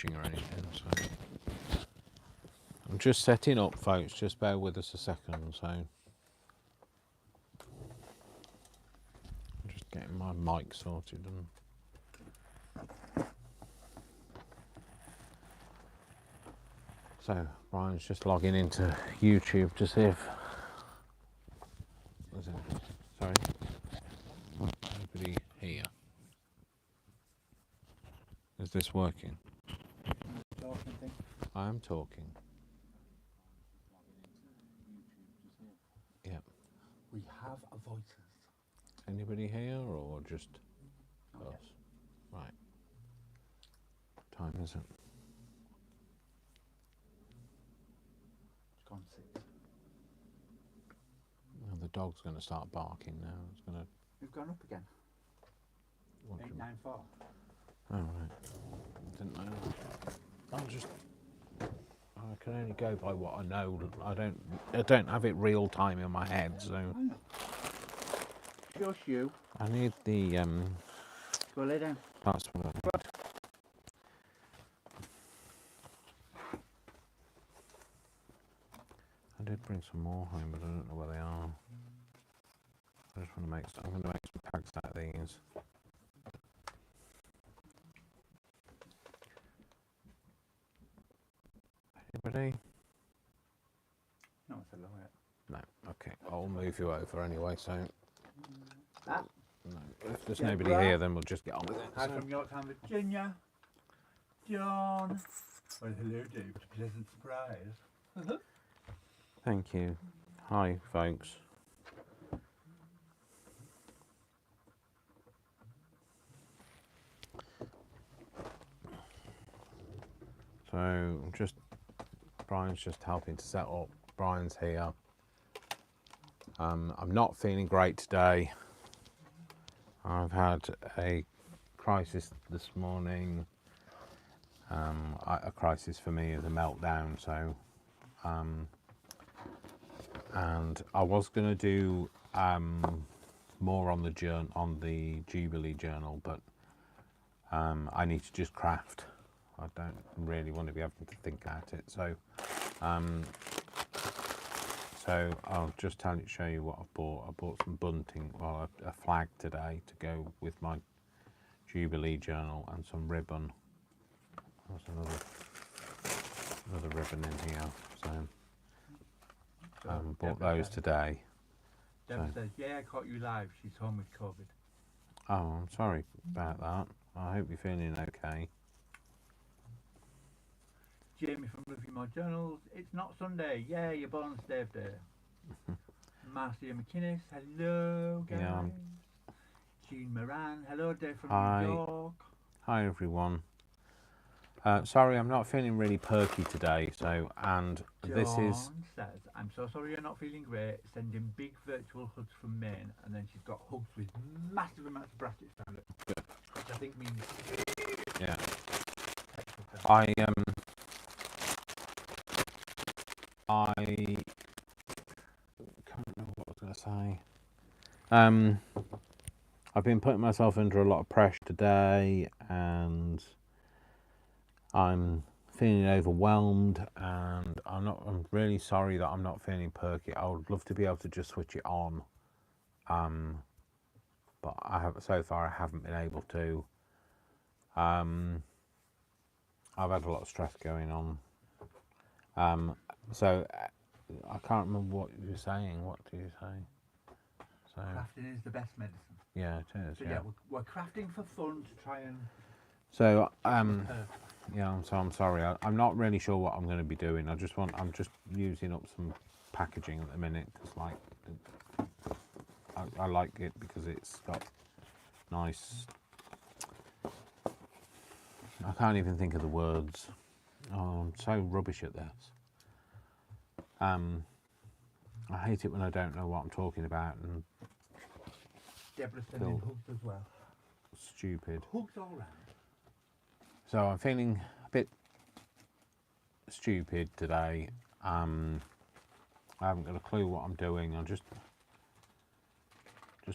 scratching or anything, so I'm just setting up, folks. Just bear with us a second. So I'm just getting my mic sorted and. So Brian's just logging into YouTube to see if. Sorry. Nobody here. Is this working? I am talking. Yep. We have voices. Anybody here or just us? Right. What time is it? It's gone 6. Well, the dog's going to start barking now. It's going to. We've gone up again. 894. Oh right. Didn't know. I'll just. I can only go by what I know. I don't have it real time in my head, so. Just you. I need the Go lay down. password. I did bring some more home, but I don't know where they are. I just want to make. I'm going to make some packs out of these. Anybody? No, it's a low yet. No. Okay. I'll move you over anyway. So. Ah. No. If there's nobody here, then we'll just get on with it. Hi from Yorktown, Virginia. John. Well, hello, Dave. It's a pleasant surprise. Thank you. Hi, folks. So, Brian's just helping to set up. Brian's here. I'm not feeling great today. I've had a crisis this morning. A crisis for me is a meltdown. So, and I was going to do more on the Jubilee journal, but I need to just craft. I don't really want to be able to think at it. So, so I'll just show you what I bought. I bought some bunting, well, a flag today to go with my Jubilee journal and some ribbon. There's another ribbon in here. So, bought those today. Deborah says, yeah, I caught you live. She's home with COVID. Oh, I'm sorry about that. I hope you're feeling okay. Jamie from Review More Journals. It's not Sunday. Yeah, you're born Dave Day. Marcia McInnes. Hello, guys. Yeah. Jean Moran. Hello, Dave from New York. Hi, everyone. Sorry, I'm not feeling really perky today. So, and John this is. says, I'm so sorry you're not feeling great. Sending big virtual hugs from Maine, and then she's got hugs with massive amounts of brackets around it, which I think means. Yeah. I can't remember what I was going to say. I've been putting myself under a lot of pressure today, and I'm feeling overwhelmed, and I'm really sorry that I'm not feeling perky. I would love to be able to just switch it on, but so far I haven't been able to. I've had a lot of stress going on. So I can't remember what you were saying. What do you say? So crafting is the best medicine. Yeah, it is. So yeah, we're crafting for fun to try and. So yeah. So I'm sorry. I'm not really sure what I'm going to be doing. I'm just using up some packaging at the minute because I like it because it's got nice. I can't even think of the words. Oh, I'm so rubbish at this. I hate it when I don't know what I'm talking about and Deborah's sending hugs as well. Stupid. Hugs all round. So I'm feeling a bit stupid today. I haven't got a clue what I'm doing. I just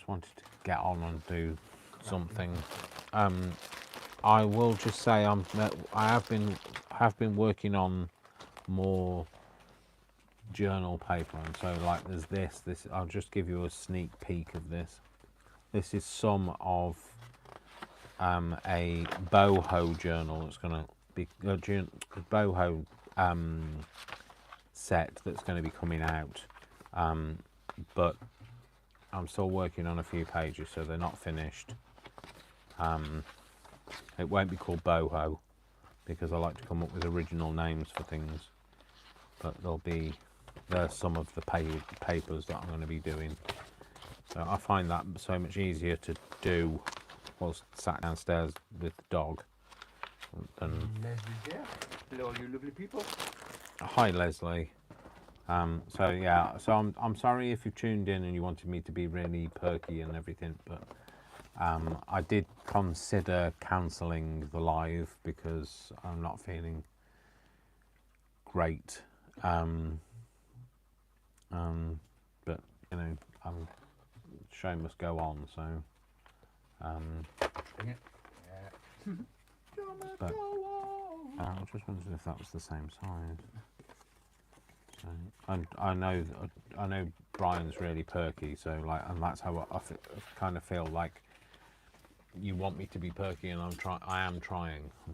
wanted to get on and do something. I will just say I have been working on more journal paper, and so like there's this. I'll just give you a sneak peek of this. This is some of a boho journal that's going to be a boho set that's going to be coming out, but I'm still working on a few pages, so they're not finished. It won't be called boho because I like to come up with original names for things, but there's some of the papers that I'm going to be doing. So I find that so much easier to do whilst sat downstairs with the dog than. Leslie's here. Hello, you lovely people. Hi, Leslie. So yeah, so I'm sorry if you tuned in and you wanted me to be really perky and everything, but I did consider cancelling the live because I'm not feeling great. But you know, show must go on. So, Bring it. Yeah. but I just wondered if that was the same size. So, and I know Brian's really perky. So like, and that's how I kind of feel like you want me to be perky, and I am trying. I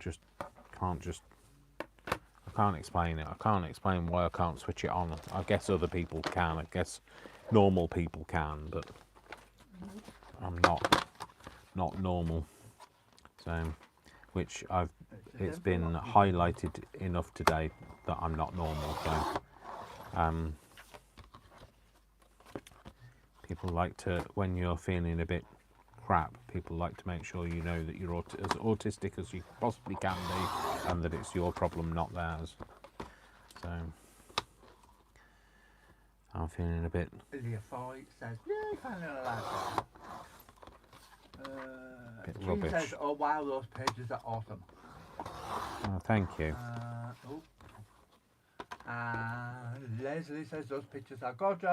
can't explain it. I can't explain why I can't switch it on. I guess other people can. I guess normal people can, but I'm not normal. So, which it's been highlighted enough today that I'm not normal. So, people like to, when you're feeling a bit crap, people like to make sure you know that you're as autistic as you possibly can be, and that it's your problem, not theirs. So I'm feeling a bit. Leah Foy says, yeah, kind of like that. Bit Jean rubbish. says, oh wow, those pages are awesome. Oh, thank you. Leslie says those pictures are gorgeous.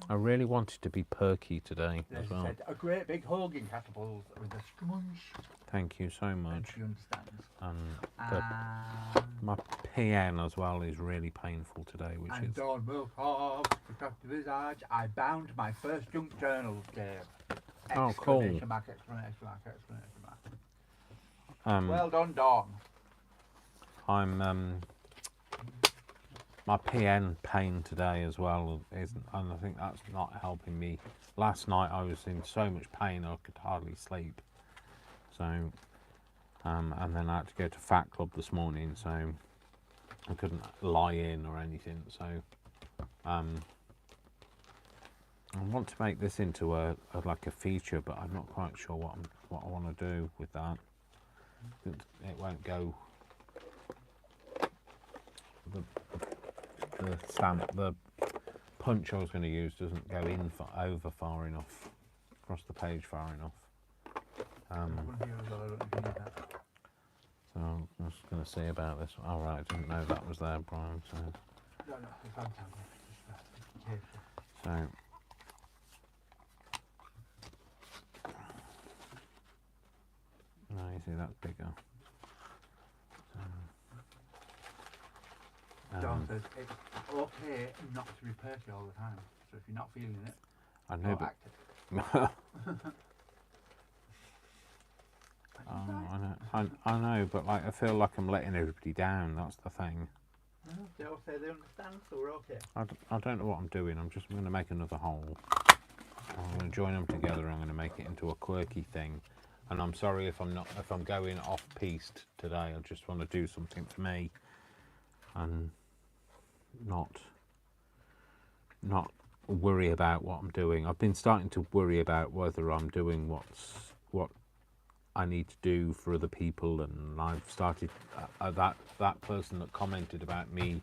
I really wanted to be perky today as Leslie well. said a great big hugging catapult with a scrunch. Thank you so And much. she understands. My PN as well is really painful today, which And is. Dawn Wilcox, Protective Visage, I bound my first junk journal, Dave. Oh, cool. Exclamation mark, exclamation mark, exclamation mark. Well done, Dawn. I'm my PN pain today as well isn't, and I think that's not helping me. Last night I was in so much pain I could hardly sleep. So, and then I had to go to Fat Club this morning, so I couldn't lie in or anything. So, I want to make this into a like a feature, but I'm not quite sure what I want to do with that. It won't go. The punch I was going to use doesn't go in over far enough, across the page far enough. So I'm just going to see about this. All right, I didn't know that was there, Brian. So no, you see that's bigger. Dawn says it's okay not to be perky all the time. So if you're not feeling it, I know, don't but act it. I know, but like I feel like I'm letting everybody down. That's the thing. No, they all say they understand, so we're okay. I don't know what I'm doing. I'm going to make another hole. I'm going to join them together. I'm going to make it into a quirky thing. And I'm sorry if I'm going off piste today. I just want to do something for me, and not worry about what I'm doing. I've been starting to worry about whether I'm doing what I need to do for other people, and I've started that person that commented about me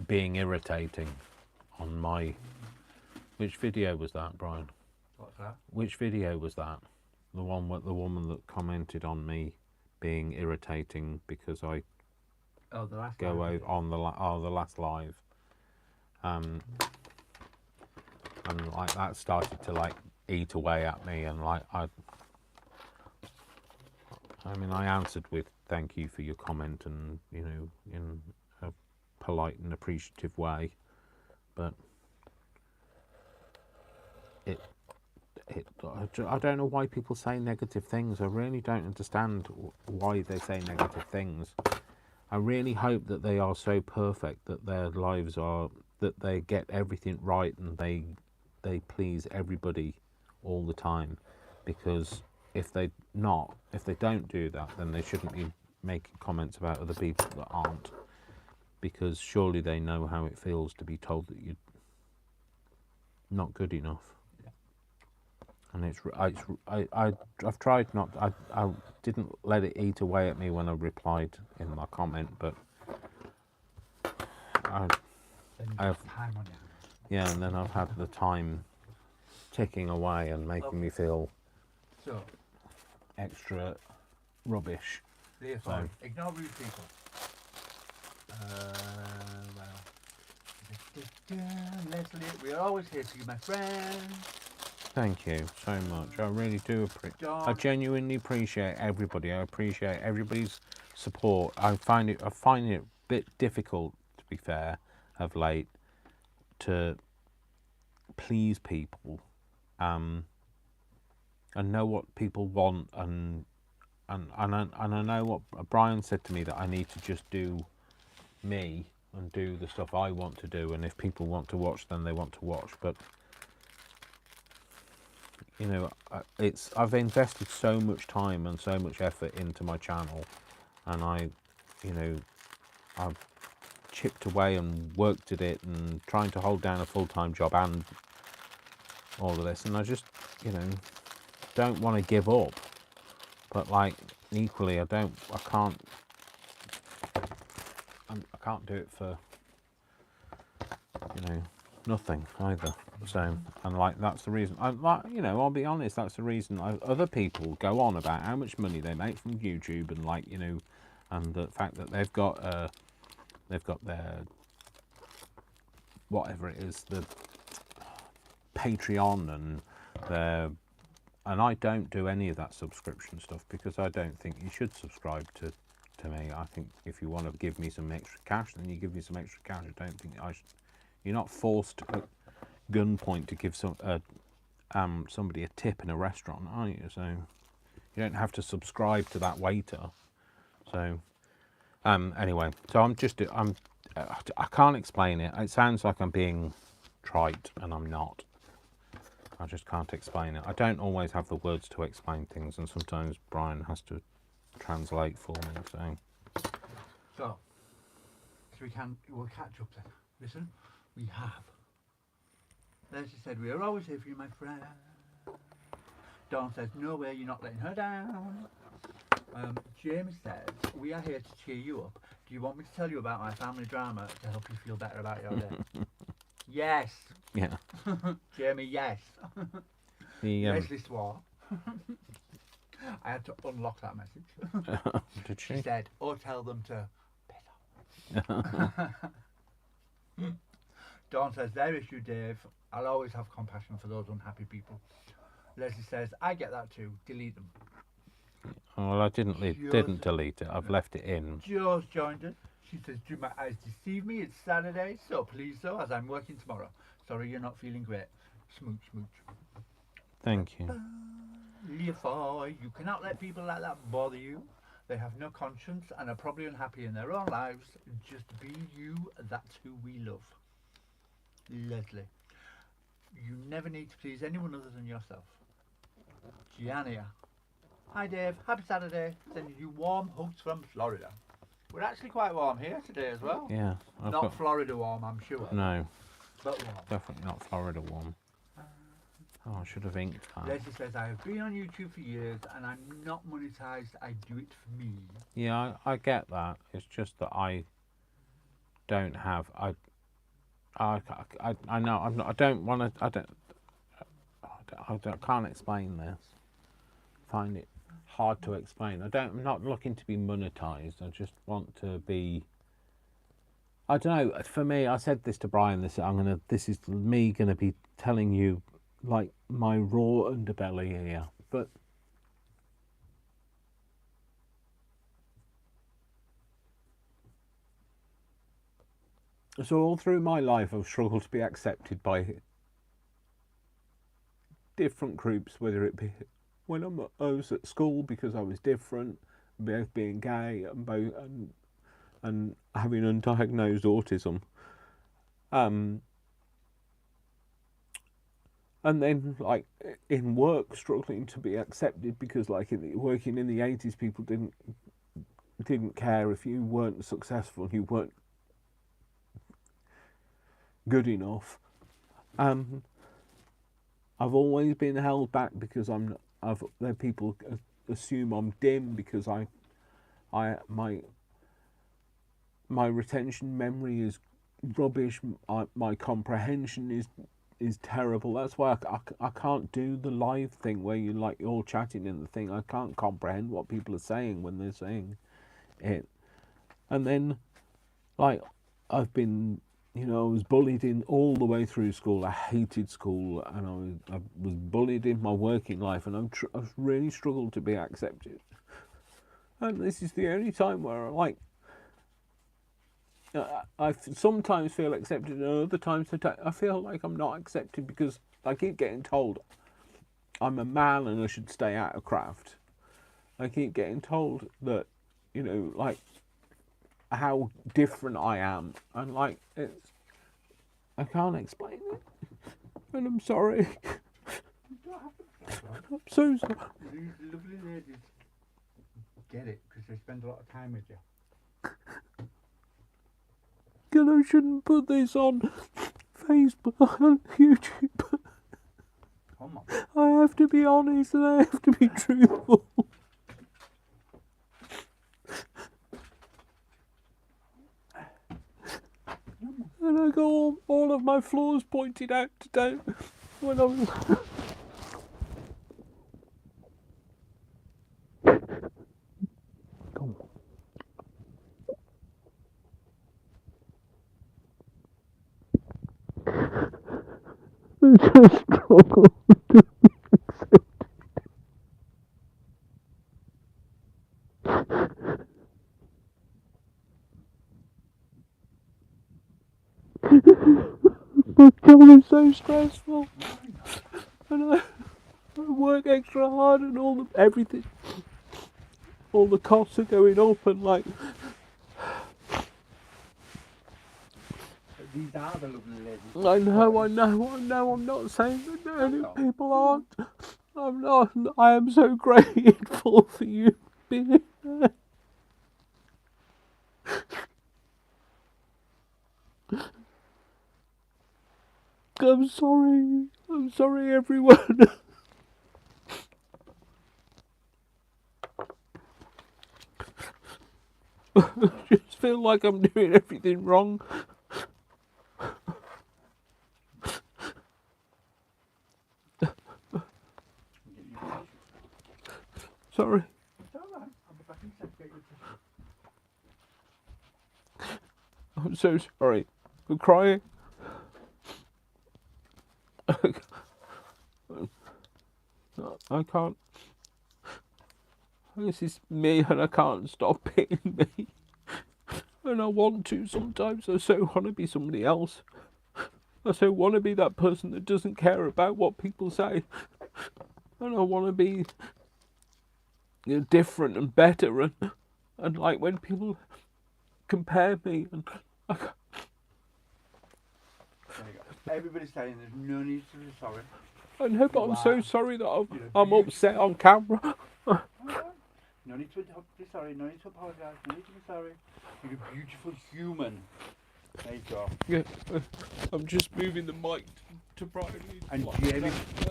being irritating on my. Which video was that, Brian? What's that? Which video was that? The one with the woman that commented on me being irritating because I the last go over on the last live, and like that started to like eat away at me, and like I mean, I answered with thank you for your comment, and you know, in a polite and appreciative way, but I don't know why people say negative things. I really don't understand why they say negative things. I really hope that they are so perfect that their lives are, that they get everything right and they please everybody all the time, because if they don't do that, then they shouldn't be making comments about other people that aren't, because surely they know how it feels to be told that you're not good enough. And I've tried not. I didn't let it eat away at me when I replied in my comment, but yeah, and then I've had the time ticking away and making me feel extra rubbish. So ignore rude people. Leslie, we are always here for you, my friend. Thank you so much. I really do appreciate. I genuinely appreciate everybody. I appreciate everybody's support. I find it a bit difficult, to be fair, of late, to please people, and know what people want, and I know what Brian said to me, that I need to just do me and do the stuff I want to do, and if people want to watch, then they want to watch. But you know, I've invested so much time and so much effort into my channel, and I've chipped away and worked at it and trying to hold down a full-time job and all of this, and I just, don't want to give up, but like equally I can't do it for nothing either. So, and like that's the reason I'll be honest, that's the reason other people go on about how much money they make from YouTube, and like and the fact that they've got their whatever it is, the Patreon, and I don't do any of that subscription stuff, because I don't think you should subscribe to me. I think if you want to give me some extra cash, then you give me some extra cash. I don't think you're not forced at gunpoint to give somebody a tip in a restaurant, are you? So you don't have to subscribe to that waiter. So anyway, so I can't explain it. It sounds like I'm being trite, and I'm not. I just can't explain it. I don't always have the words to explain things, and sometimes Brian has to translate for me. So we'll catch up then. Listen, we have. Leslie said, we are always here for you, my friend. Dawn says, no way, you're not letting her down. Jamie says, we are here to cheer you up. Do you want me to tell you about my family drama to help you feel better about your day? Yes. Yeah. Jamie, yes. Leslie swore. I had to unlock that message. Did she? She said, or tell them to piss off. Dawn says, their issue, Dave. I'll always have compassion for those unhappy people. Leslie says, I get that too. Delete them. Well, I didn't delete it. I've left it in. Joe's joined us. She says, do my eyes deceive me? It's Saturday, so please, though, as I'm working tomorrow. Sorry you're not feeling great. Smooch, smooch. Thank you. Leofoy, you cannot let people like that bother you. They have no conscience and are probably unhappy in their own lives. Just be you. That's who we love. Leslie, you never need to please anyone other than yourself. Giannia. Hi Dave, happy Saturday. Sending you warm hugs from Florida. We're actually quite warm here today as well. Yeah. Not Florida warm, I'm sure. No. But warm. Definitely not Florida warm. Oh, I should have inked that. Leslie says, I have been on YouTube for years and I'm not monetized. I do it for me. Yeah, I get that. It's just that I don't have. I know. I'm not. I don't want to. I can't explain this. I find it hard to explain. I'm not looking to be monetized. I just want to be. I don't know. For me, I said this to Brian. This is me going to be telling you like my raw underbelly here, but so all through my life I've struggled to be accepted by different groups, whether it be when I was at school because I was different, both being gay and having undiagnosed autism, and then like in work struggling to be accepted because like working in the 80s, people didn't care if you weren't successful, you weren't good enough. I've always been held back because people assume I'm dim because my retention memory is rubbish. My comprehension is terrible. That's why I can't do the live thing where you're all chatting in the thing. I can't comprehend what people are saying when they're saying it. And then like I've been, I was bullied in all the way through school. I hated school, and I was bullied in my working life, and I've really struggled to be accepted. And this is the only time where I sometimes feel accepted, and other times I feel like I'm not accepted because I keep getting told I'm a man and I should stay out of craft. I keep getting told that, like how different I am, and like I can't explain it, and I'm sorry. I'm so sorry. These lovely ladies get it because they spend a lot of time with you. And I shouldn't put this on Facebook, on YouTube. Come on. I have to be honest and I have to be truthful. And I got all of my flaws pointed out today when I was... Come on. I just struggle to accept. My job is so stressful, and I work extra hard, and everything, all the costs are going up, and like. These are the lovely ladies. I know. I'm not saying that many people aren't. I'm not. I am so grateful for you being there. I'm sorry. I'm sorry, everyone. I just feel like I'm doing everything wrong. Sorry. It's alright. I'll be back in a second. I'm so sorry. I'm crying. I can't. This is me, and I can't stop being me. And I want to sometimes. I so want to be somebody else. I so want to be that person that doesn't care about what people say. And I want to be different and better. And like when people compare me, and There you go. Everybody's saying there's no need to be sorry. I know, but I'm so sorry that I'm upset on camera. No need to be sorry, no need to apologise, no need to be sorry. You're a beautiful human. There you go. Yeah, I'm just moving the mic to Brian. And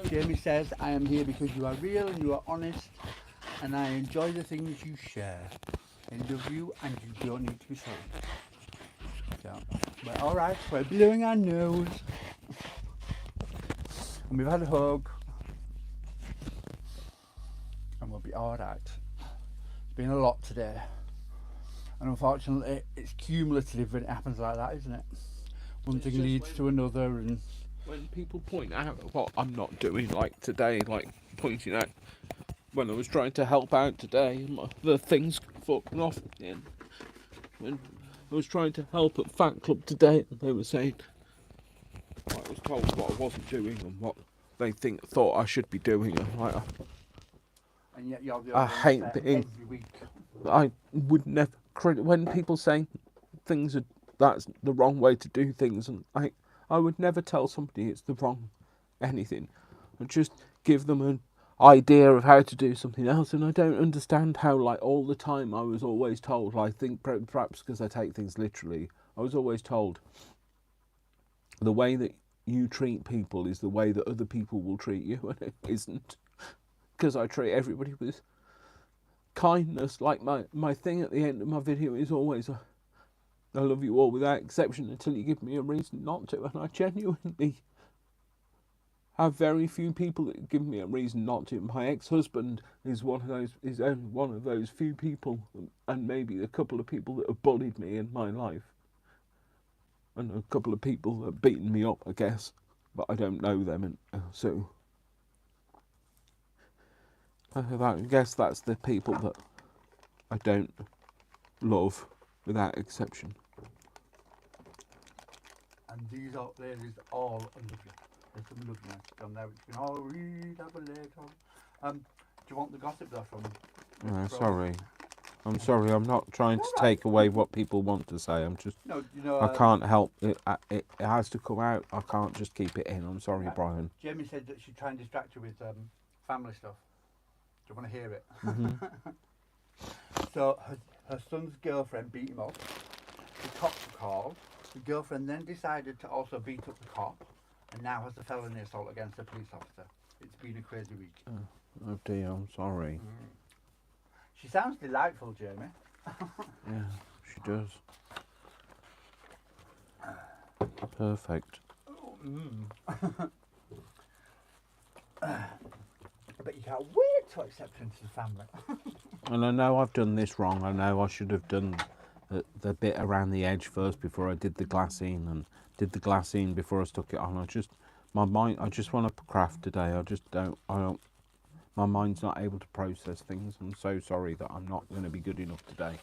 Jamie says, I am here because you are real and you are honest, and I enjoy the things you share. I love you, and you don't need to be sorry. So, we're alright, we're blowing our nose. And we've had a hug. And we'll be alright. It's been a lot today. And unfortunately, it's cumulative when it happens like that, isn't it? One thing leads to another, and when people point out what I'm not doing, like today, like pointing out when I was trying to help out today, the things fucking off again. When I was trying to help at Fat Club today, and they were saying I was told what I wasn't doing and what they thought I should be doing. And like, And yet you're the I only one hate there being. every week. I would never credit when people say things are that's the wrong way to do things, and I would never tell somebody it's the wrong anything. I just give them an idea of how to do something else, and I don't understand how like all the time I was always told. I think perhaps because I take things literally, I was always told the way that you treat people is the way that other people will treat you, and it isn't. Because I treat everybody with kindness. Like my thing at the end of my video is always I love you all without exception until you give me a reason not to, and I genuinely have very few people that give me a reason not to. My ex-husband is one of those, is only one of those few people, and maybe a couple of people that have bullied me in my life, and a couple of people that have beaten me up, I guess, but I don't know them, and so I guess that's the people that I don't love without exception. And these ladies all love you. There's some loveliness down there which you can all read up later. Do you want the gossip though from No, from- sorry. I'm sorry, I'm not trying to Alright. take away what people want to say. I'm just, No, you know, I can't help it. It has to come out. I can't just keep it in. I'm sorry, Right. Brian. Jamie said that she'd try and distract you with family stuff. Do you want to hear it? Mm-hmm. So her son's girlfriend beat him up. The cops were called. The girlfriend then decided to also beat up the cop, and now has a felony assault against a police officer. It's been a crazy week. Oh dear, I'm sorry. She sounds delightful, Jamie. Yeah, she does. Perfect. But you can't wait to accept into the family. And I know I've done this wrong. I know I should have done the bit around the edge first before I did the glassine, and did the glassine before I stuck it on. I just want to craft today. I don't, my mind's not able to process things. I'm so sorry that I'm not going to be good enough today.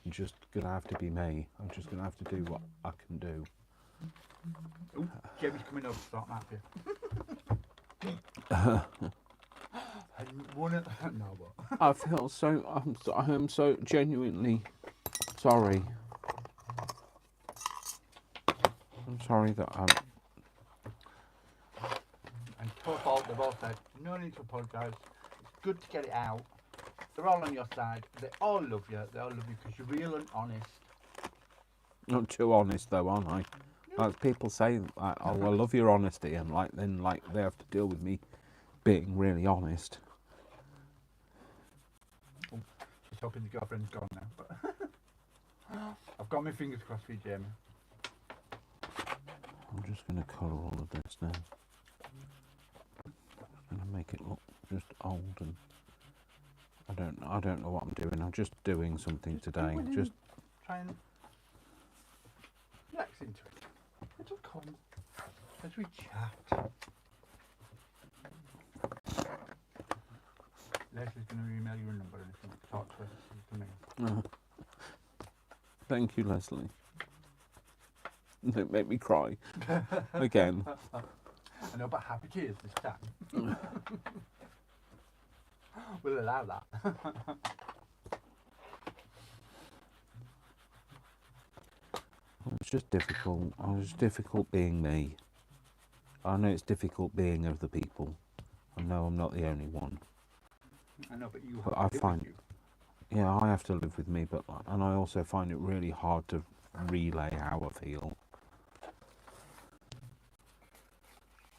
I'm just going to have to be me. I'm just going to have to do what I can do. Ooh, Jamie's coming over, so I'm happy. I wanna no, but I feel I am so genuinely sorry. I'm sorry that I'm. and to her fault, they've all said no need to apologise. It's good to get it out. They're all on your side. They all love you. They all love you because you're real and honest. Not too honest though, aren't I? Like people say, like, "Oh, I love your honesty," and then they have to deal with me being really honest. She's hoping the girlfriend's gone now. But I've got my fingers crossed for you, Jamie. I'm just going to colour all of this now. I'm going to make it look just old, and I don't know what I'm doing. I'm just doing something today. Do it Just and try and relax into it. It'll come as we chat. Leslie's going to email you a number and if you want to talk to her, to me. thank you, Leslie. Don't make me cry again. I know, but happy tears this time. We'll allow that. It's just difficult. It's difficult being me. I know it's difficult being other people. I know I'm not the only one. I know, but you But have I to live find- with you. Yeah, I have to live with me, and I also find it really hard to relay how I feel.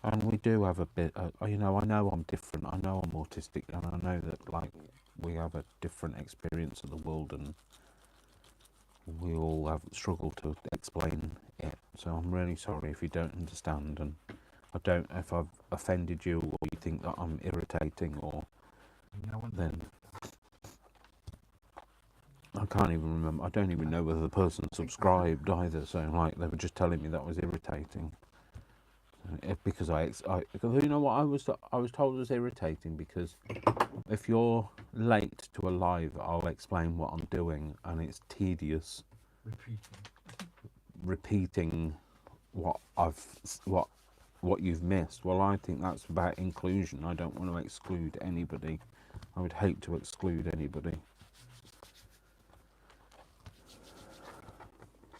And we do have a bit, I know I'm different. I know I'm autistic, and I know that like we have a different experience of the world, and we all have struggled to explain it. So I'm really sorry if you don't understand, and if I've offended you, or you think that I'm irritating, or No one then I can't even remember. I don't even know whether the person subscribed either. So like they were just telling me that was irritating. Because because you know what I was told was irritating, because if you're late to a live, I'll explain what I'm doing, and it's tedious repeating what you've missed. Well, I think that's about inclusion. I don't want to exclude anybody. I would hate to exclude anybody.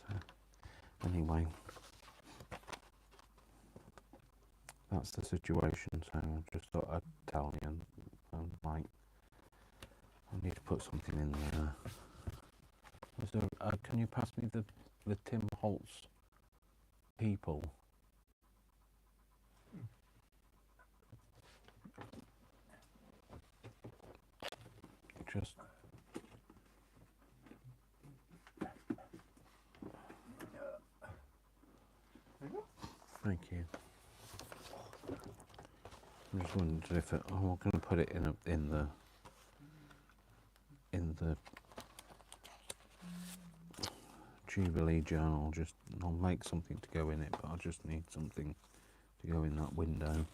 So, anyway, that's the situation. So I just thought I'd tell you, and like, I need to put something in there. Can you pass me the Tim Holtz people? Just thank you. I just wondered if I'm going to put it in the Jubilee journal. Just I'll make something to go in it, but I just need something to go in that window.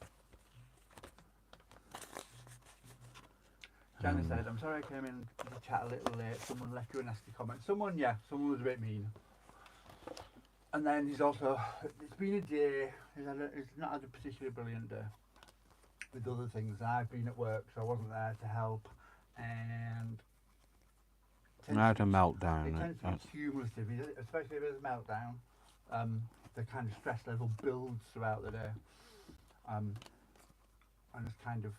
Janice said, I'm sorry I came in to chat a little late. Someone left you a nasty comment. Someone was a bit mean. And then he's also, it's been a day, he's not had a particularly brilliant day with other things. I've been at work, so I wasn't there to help. And I had a meltdown. It tends to be cumulative, especially if there's a meltdown. The kind of stress level builds throughout the day. And it's kind of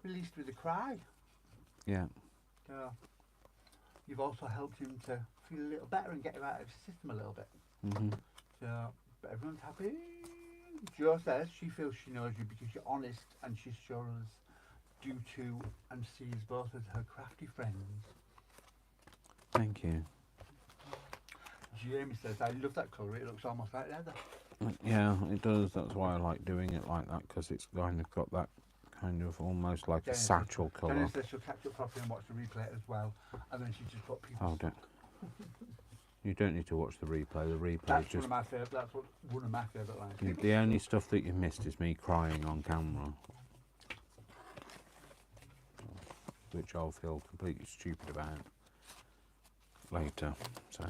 released with a cry. Yeah. So you've also helped him to feel a little better and get him out of his system a little bit. Mm-hmm. So, but everyone's happy. Jo says she feels she knows you because you're honest, and she's sure as due to and sees both as her crafty friends. Thank you. Jamie says, I love that colour, it looks almost like leather. Yeah, it does. That's why I like doing it like that, because it's kind of got that kind of almost like a satchel colour. Jenny says she'll catch up properly and watch the replay as well, and then she just put people. Oh, don't. You don't need to watch the replay. The replay That's is just. one of my favourite lines. The only stuff that you missed is me crying on camera, which I'll feel completely stupid about later. So,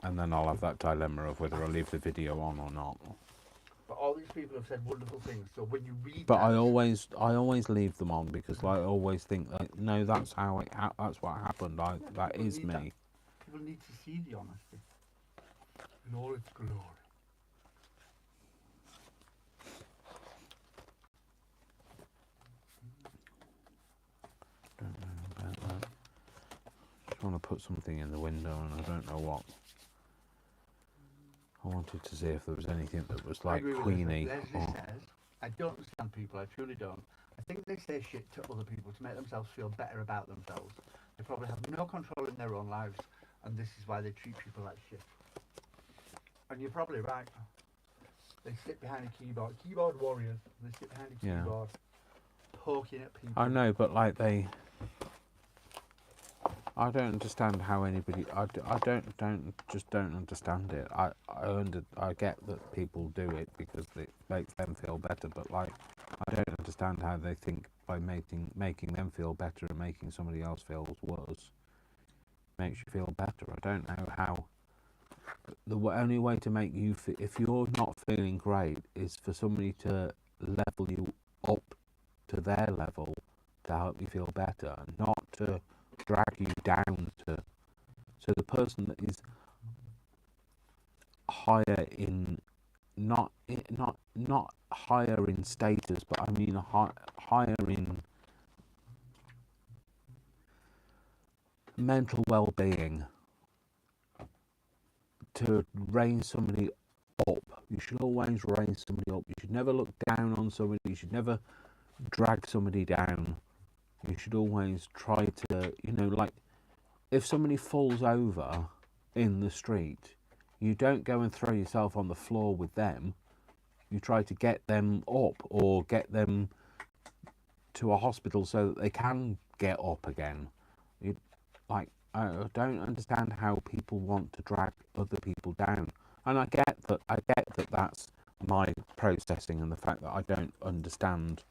and then I'll have that dilemma of whether I leave the video on or not. But all these people have said wonderful things, so when you read But that, I always leave them on, because I always think like, no, that's how that's what happened. That is me. that. People need to see the honesty. In all its glory. Don't know about that. Just want to put something in the window, and I don't know what. I wanted to see if there was anything that was like Queenie. Leslie says, I don't understand people, I truly don't. I think they say shit to other people to make themselves feel better about themselves. They probably have no control in their own lives, and this is why they treat people like shit. And you're probably right. They sit behind a keyboard warriors, they sit behind a keyboard, poking at people. I know, but like I don't understand how anybody. I don't understand it. I get that people do it because it makes them feel better, but like I don't understand how they think by making them feel better and making somebody else feel worse makes you feel better. I don't know how. The only way to make you if you're not feeling great is for somebody to level you up to their level to help you feel better, not to drag you down to. So the person that is higher in not higher in status, but I mean higher in mental well-being, to raise somebody up. You should always raise somebody up. You should never look down on somebody. You should never drag somebody down. You should always try to, like, if somebody falls over in the street, you don't go and throw yourself on the floor with them. You try to get them up or get them to a hospital so that they can get up again. I don't understand how people want to drag other people down. And I get that that's my processing and the fact that I don't understand.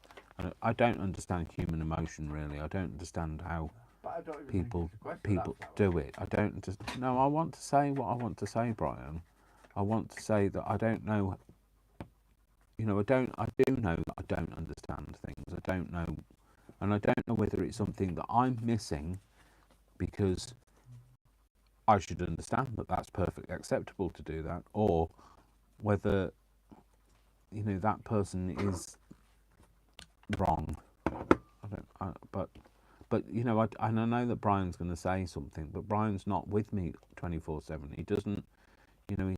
I don't understand human emotion really. I don't understand how But I don't even people think it's a question of that, do it. I don't just no. I want to say what I want to say, Brian. I want to say that I don't know. You know, I do know that I don't understand things. I don't know, and I don't know whether it's something that I'm missing, because I should understand that that's perfectly acceptable to do that, or whether, you know, that person is wrong. But you know, and I know that Brian's going to say something, but Brian's not with me 24/7. He doesn't, you know, he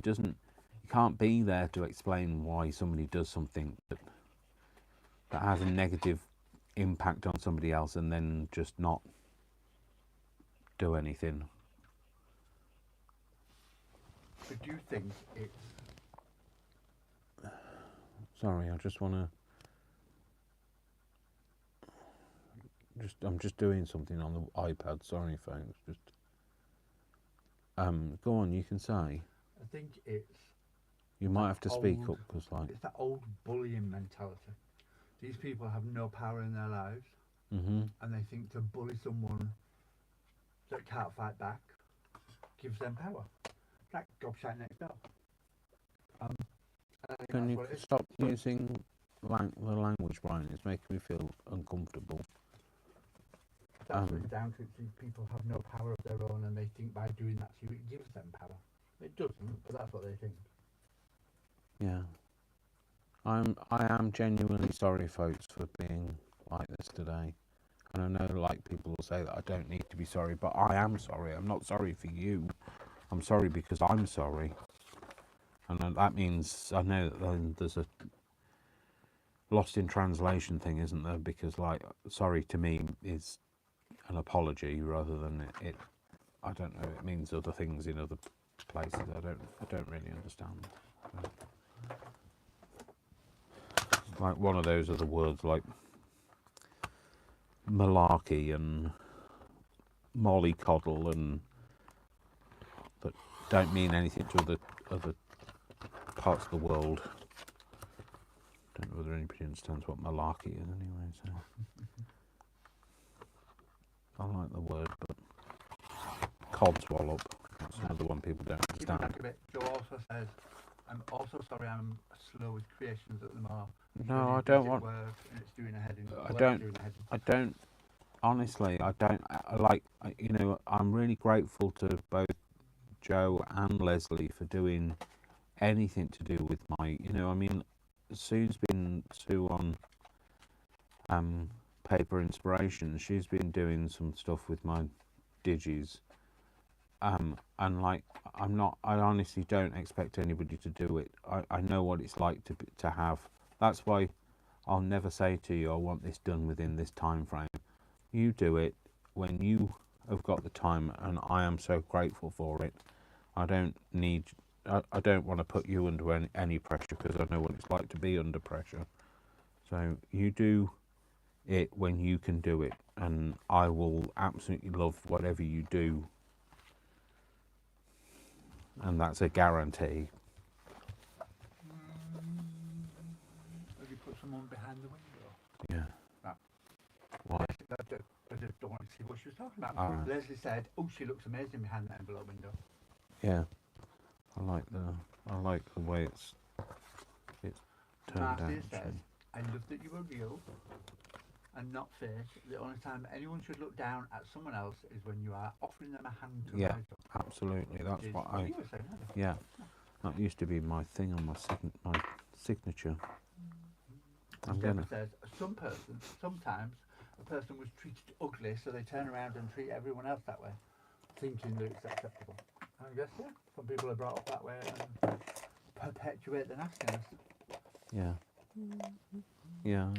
can't be there to explain why somebody does something that has a negative impact on somebody else and then just not do anything. But do you think it's... Sorry, I just want to. I'm just doing something on the iPad. Sorry, folks. Just go on. You can say. I think it's... You might have to speak up, because It's that old bullying mentality. These people have no power in their lives, and they think to bully someone that can't fight back gives them power. Like gobshite next door. Can you stop using the language, Brian? It's making me feel uncomfortable. That's what it's down to. These people have no power of their own, and they think by doing that to you, it gives them power. It doesn't, but that's what they think. Yeah. I am genuinely sorry, folks, for being like this today. And I know, like, people will say that I don't need to be sorry, but I am sorry. I'm not sorry for you. I'm sorry because I'm sorry. And that means, I know that there's a lost in translation thing, isn't there? Because, like, sorry to me is an apology rather than it I don't know, it means other things in other places. I don't really understand. Like one of those other words like malarkey and mollycoddle, and that don't mean anything to other parts of the world. Don't know whether anybody understands what malarkey is anyway, so I like the word, but codswallop, that's another one people don't understand. Joe also says, I'm also sorry I'm slow with creations at the moment. No, I don't want. And it's doing a heading. I don't. Honestly, I don't. You know, I'm really grateful to both Joe and Leslie for doing anything to do with my. You know, I mean, Sue's been on Paper Inspiration. She's been doing some stuff with my digis. And like, I honestly don't expect anybody to do it. I know what it's like to have. That's why I'll never say to you, I want this done within this time frame. You do it when you have got the time, and I am so grateful for it. I don't want to put you under any pressure, because I know what it's like to be under pressure. So you do it when you can do it, and I will absolutely love whatever you do. And that's a guarantee. Have you put someone behind the window? Yeah. No. Why? I just don't want to see what she was talking about. Leslie said, "Oh, she looks amazing behind that envelope window." Yeah. I like the way it's turned out. Marcia says, "I love that you were real and not fake. The only time anyone should look down at someone else is when you are offering them a hand to rise up." Absolutely. That's what you were saying, yeah. That used to be my thing on my signature. Deborah says, sometimes a person was treated ugly, so they turn around and treat everyone else that way, thinking that it's acceptable. I guess, yeah, some people are brought up that way and perpetuate the nastiness. Yeah. Yeah,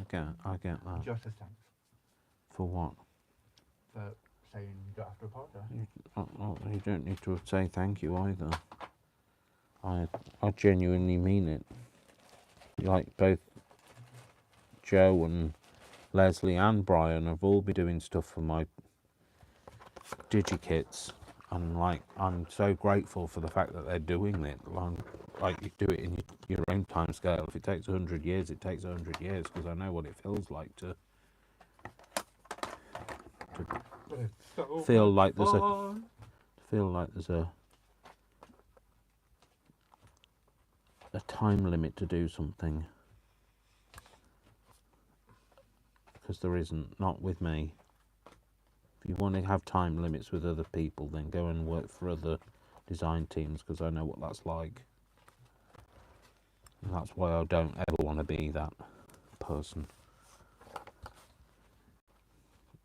I get that. Just as thanks. For what? For saying you don't have to apologise. You don't need to say thank you either. I genuinely mean it. Like both Joe and Leslie and Brian have all been doing stuff for my DigiKits, And like, I'm so grateful for the fact that they're doing it. Like you do it in your own time scale. If it takes 100 years, it takes 100 years, because I know what it feels like to So feel much like there's a fun. a time limit to do something, because there isn't. Not with me. If you want to have time limits with other people, then go and work for other design teams, because I know what that's like. And that's why I don't ever want to be that person.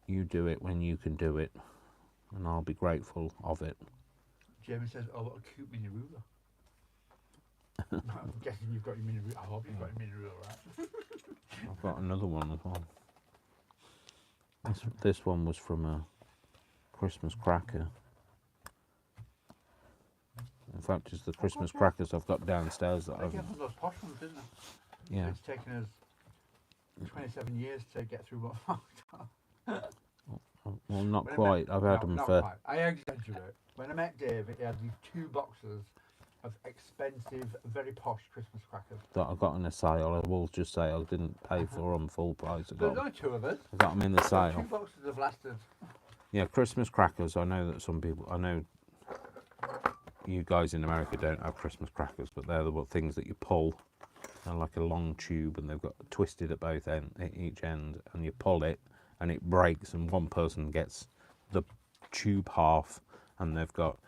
You do it when you can do it, and I'll be grateful of it. Jamie says, oh, what a cute mini ruler. I'm guessing you've got your mini ruler. I hope you've got your mini ruler, right? I've got another one as well. This one was from a Christmas cracker. In fact, it's the Christmas crackers I've got downstairs that They I've... get one of those posh ones, isn't it? Yeah. It's taken us 27 years to get through what. Well, not When I quite. met- I've had no, them not for... quite. I exaggerate. When I met Dave, he had these 2 boxes of expensive, very posh Christmas crackers. that I got in a sale. I will just say I didn't pay for them full price. I There's got only 2 of us. them in the So 2 sale. boxes have lasted. Yeah, Christmas crackers. I know that some people... I know you guys in America don't have Christmas crackers, but they're the things that you pull. They're like a long tube, and they've got twisted at both each end, and you pull it, and it breaks, and one person gets the tube half, and they've got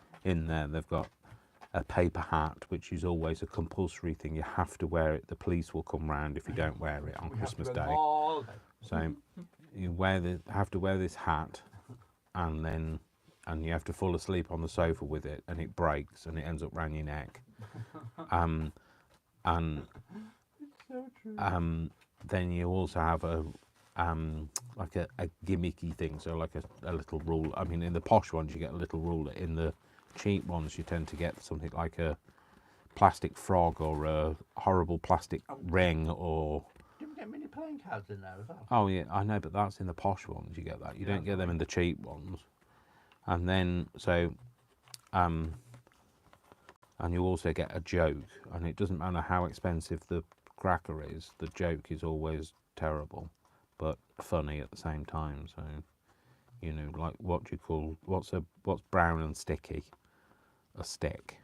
a paper hat, which is always a compulsory thing. You have to wear it. The police will come round if you don't wear it on We have to Christmas wear them Day. all day. So you have to wear this hat, and you have to fall asleep on the sofa with it, and it breaks, and it ends up round your neck. And So true. then you also have like a gimmicky thing, so like a little ruler. I mean, in the posh ones you get a little ruler. In the cheap ones you tend to get something like a plastic frog or a horrible plastic ring, or... Didn't we get mini playing cards in there as well? Oh yeah, I know, but that's in the posh ones. You get that. You don't get them in the cheap ones. And then and you also get a joke, and it doesn't matter how expensive the cracker is. The joke is always terrible, but funny at the same time. So, you know, like what's brown and sticky? A stick.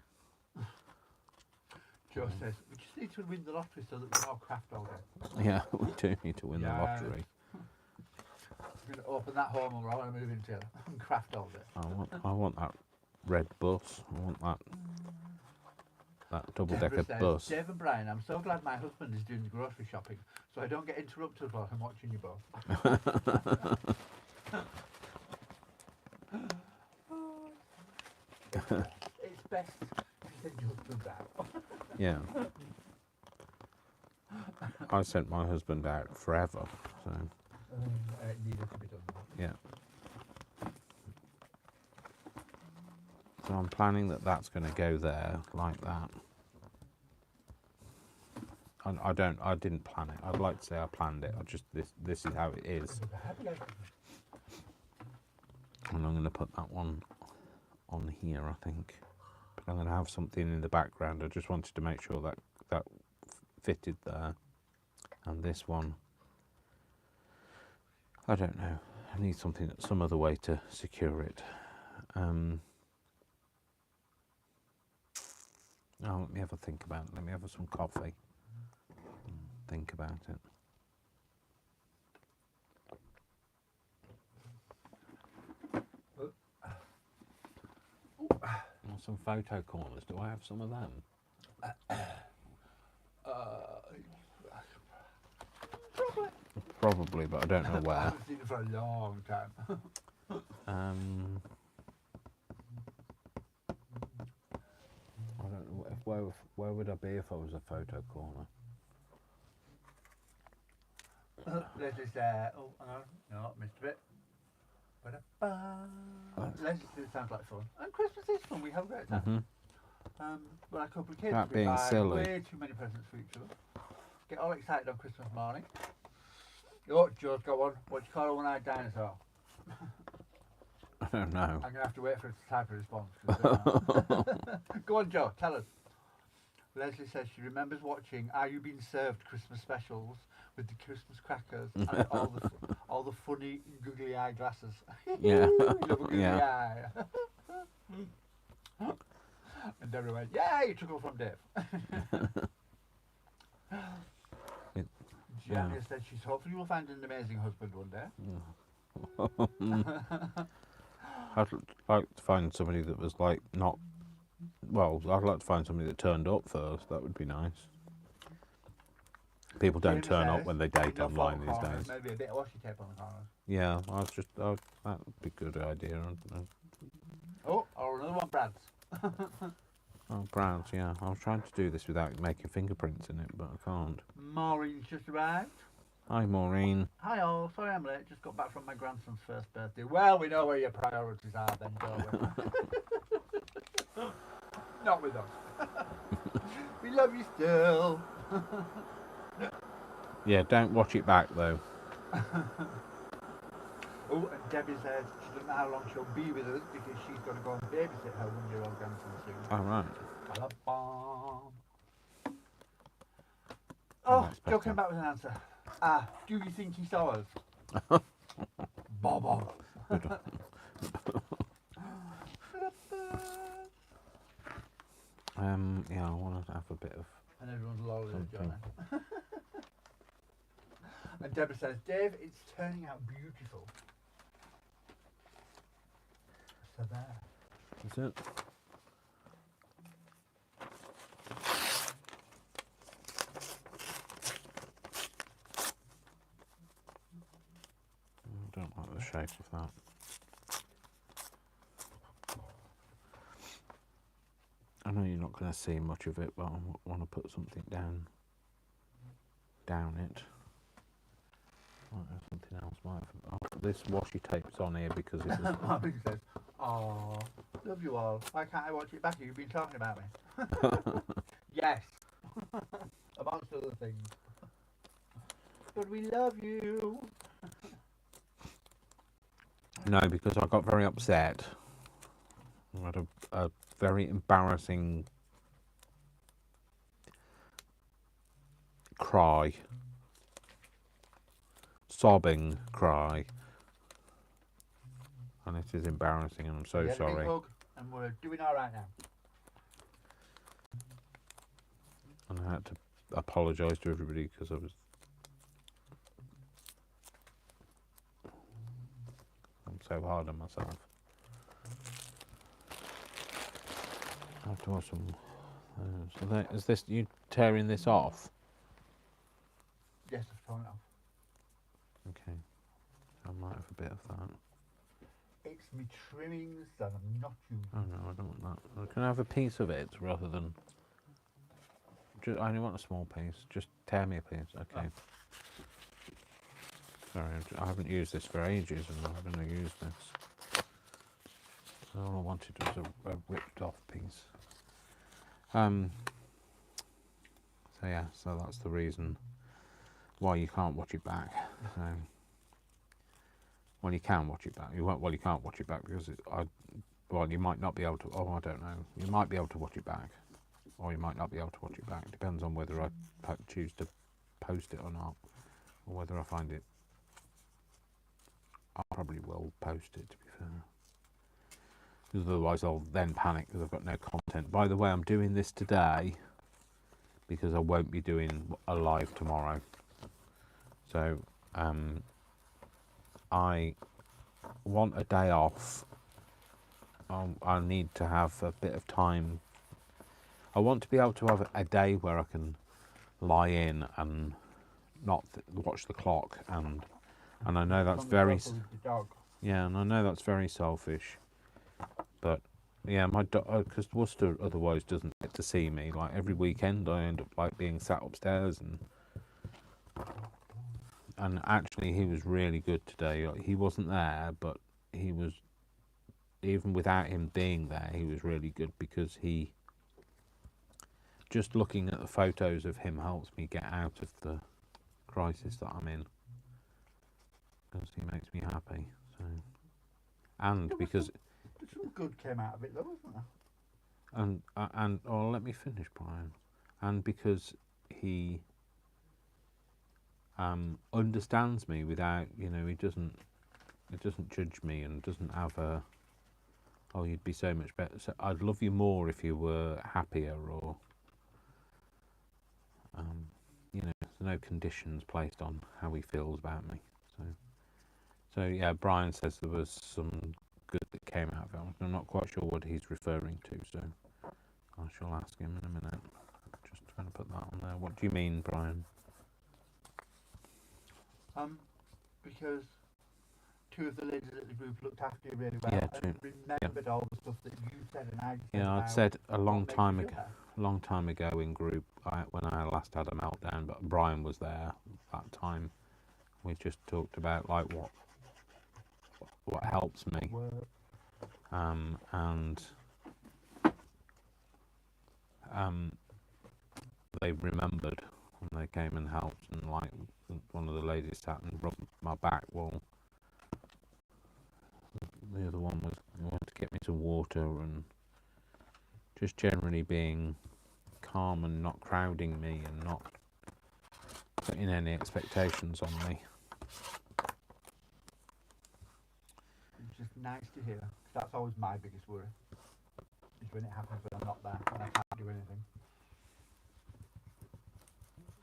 Joe says, we just need to win the lottery so that we can all craft all day. Yeah, we do need to win the Yes. lottery. We're going to open that home and we're all going to move in together and craft all day. I want that red bus. I want that double-decker Deborah says, bus. Dave and Brian, I'm so glad my husband is doing the grocery shopping so I don't get interrupted while I'm watching you both. It's best to send your husband out. Yeah. I sent my husband out forever. So It needed to be done. yeah. So I'm planning that that's going to go there like that. I didn't plan it. I'd like to say I planned it. This is how it is. And I'm going to put that one on here, I think. But I'm going to have something in the background. I just wanted to make sure that fitted there. And this one, I don't know. I need some other way to secure it. Let me have a think about it. Let me have some coffee. Think about it. Some photo corners. Do I have some of them? Probably, but I don't know I where. haven't seen it for a long time. I don't know where would I be if I was a photo corner. Leslie said, oh, hang on, no, missed a bit. Leslie said it sounds like fun. And Christmas is fun, we have a great time. But a couple of kids, That we being buy silly. way too many presents for each other. Get all excited on Christmas morning. Oh, Joe's got one. What do you call a one-eyed dinosaur? I don't know. I'm going to have to wait for it to type a response. Go on, Joe, tell us. Leslie says she remembers watching Are You Being Served Christmas specials with the Christmas crackers and all the funny googly eye glasses. Yeah. You love a googly Yeah. eye. And Deborah went, yay, chuckle from Dave. Gianna said she's hopefully will find an amazing husband one day. I'd like to find somebody that was like not. Well, I'd like to find somebody that turned up first. That would be nice. People don't Jamie turn up says, when they date no online photo these corners, days. Maybe a bit of washi tape on the corners. Yeah, that would be a good idea. Oh, or another one, Brad's. Oh, Browns, yeah. I was trying to do this without making fingerprints in it, but I can't. Maureen's just arrived. Hi, Maureen. Hi all, sorry I'm late, just got back from my grandson's first birthday. Well, we know where your priorities are then, don't we? Not with us. We love you still. Yeah, don't watch it back though. Oh, and Debbie says she doesn't know how long she'll be with us because she's got to go and babysit her 1-year-old grandson soon. All right. Ba-da-bum. Oh, Oh, that's Joe better. came back with an answer. Do you think he saw us? Bobo. Yeah, I want to have a bit of. And everyone's lolling at Joe something. then. And Deborah says, Dave, it's turning out beautiful. So there. Is it? I don't like the shape of that. I know you're not going to see much of it, but I want to put something down it. Might have something else. I'll put this washi tape's on here because this is. Martin says, oh, love you all. Why can't I watch it back? You've been talking about me. Yes. Amongst other things. But we love you. No, because I got very upset. I had a very embarrassing cry. Sobbing cry. And it is embarrassing and I'm so We had a big sorry. hug, and we're doing all right now. And I had to apologise to everybody because I was. I'm so hard on myself. I have to have some. So that, is this you tearing this off? Yes, I've torn it off. Okay. I might have a bit of that. It's me trimmings that I'm not using. Oh no, I don't want that. Can I have a piece of it rather than? I only want a small piece. Just tear me a piece. Okay. Oh. Sorry, I haven't used this for ages, and I'm going to use this. So all I wanted was a ripped off piece. So yeah, so that's the reason why you can't watch it back. So, well, you can watch it back. You won't. Well, you can't watch it back because well, you might not be able to. Oh, I don't know. You might be able to watch it back, or you might not be able to watch it back. It depends on whether I choose to post it or not, or whether I find it. I probably will post it, to be fair. Because otherwise I'll then panic because I've got no content. By the way, I'm doing this today because I won't be doing a live tomorrow. So, I want a day off. I need to have a bit of time. I want to be able to have a day where I can lie in and not watch the clock, and I know that's very yeah, and I know that's very selfish, but yeah, my because Worcester otherwise doesn't get to see me. Like every weekend, I end up like being sat upstairs, and actually he was really good today. Like, he wasn't there, but he was, even without him being there, he was really good because he. Just looking at the photos of him helps me get out of the crisis that I'm in, because he makes me happy. So and because some good came out of it, though, wasn't there? and oh, let me finish, Brian. And because he understands me without, you know, he doesn't judge me and doesn't have a, oh, you'd be so much better. So I'd love you more if you were happier, or you know, there's no conditions placed on how he feels about me. So yeah, Brian says there was some good that came out of it. I'm not quite sure what he's referring to, so I shall ask him in a minute. Just going to put that on there. What do you mean, Brian? Because two of the ladies at the group looked after you really well, Yeah, and remembered all the stuff that you said and I said. Yeah, I'd about said a long what makes time you ago. feel better. Long time ago in group, when I last had a meltdown, but Brian was there that time. We just talked about like what helps me, and they remembered when they came and helped, and like one of the ladies sat and rubbed my back. Well, the other one wanted to get me some water, and just generally being calm and not crowding me and not putting any expectations on me. It's just nice to hear. 'Cause that's always my biggest worry. Is when it happens when I'm not there and I can't do anything.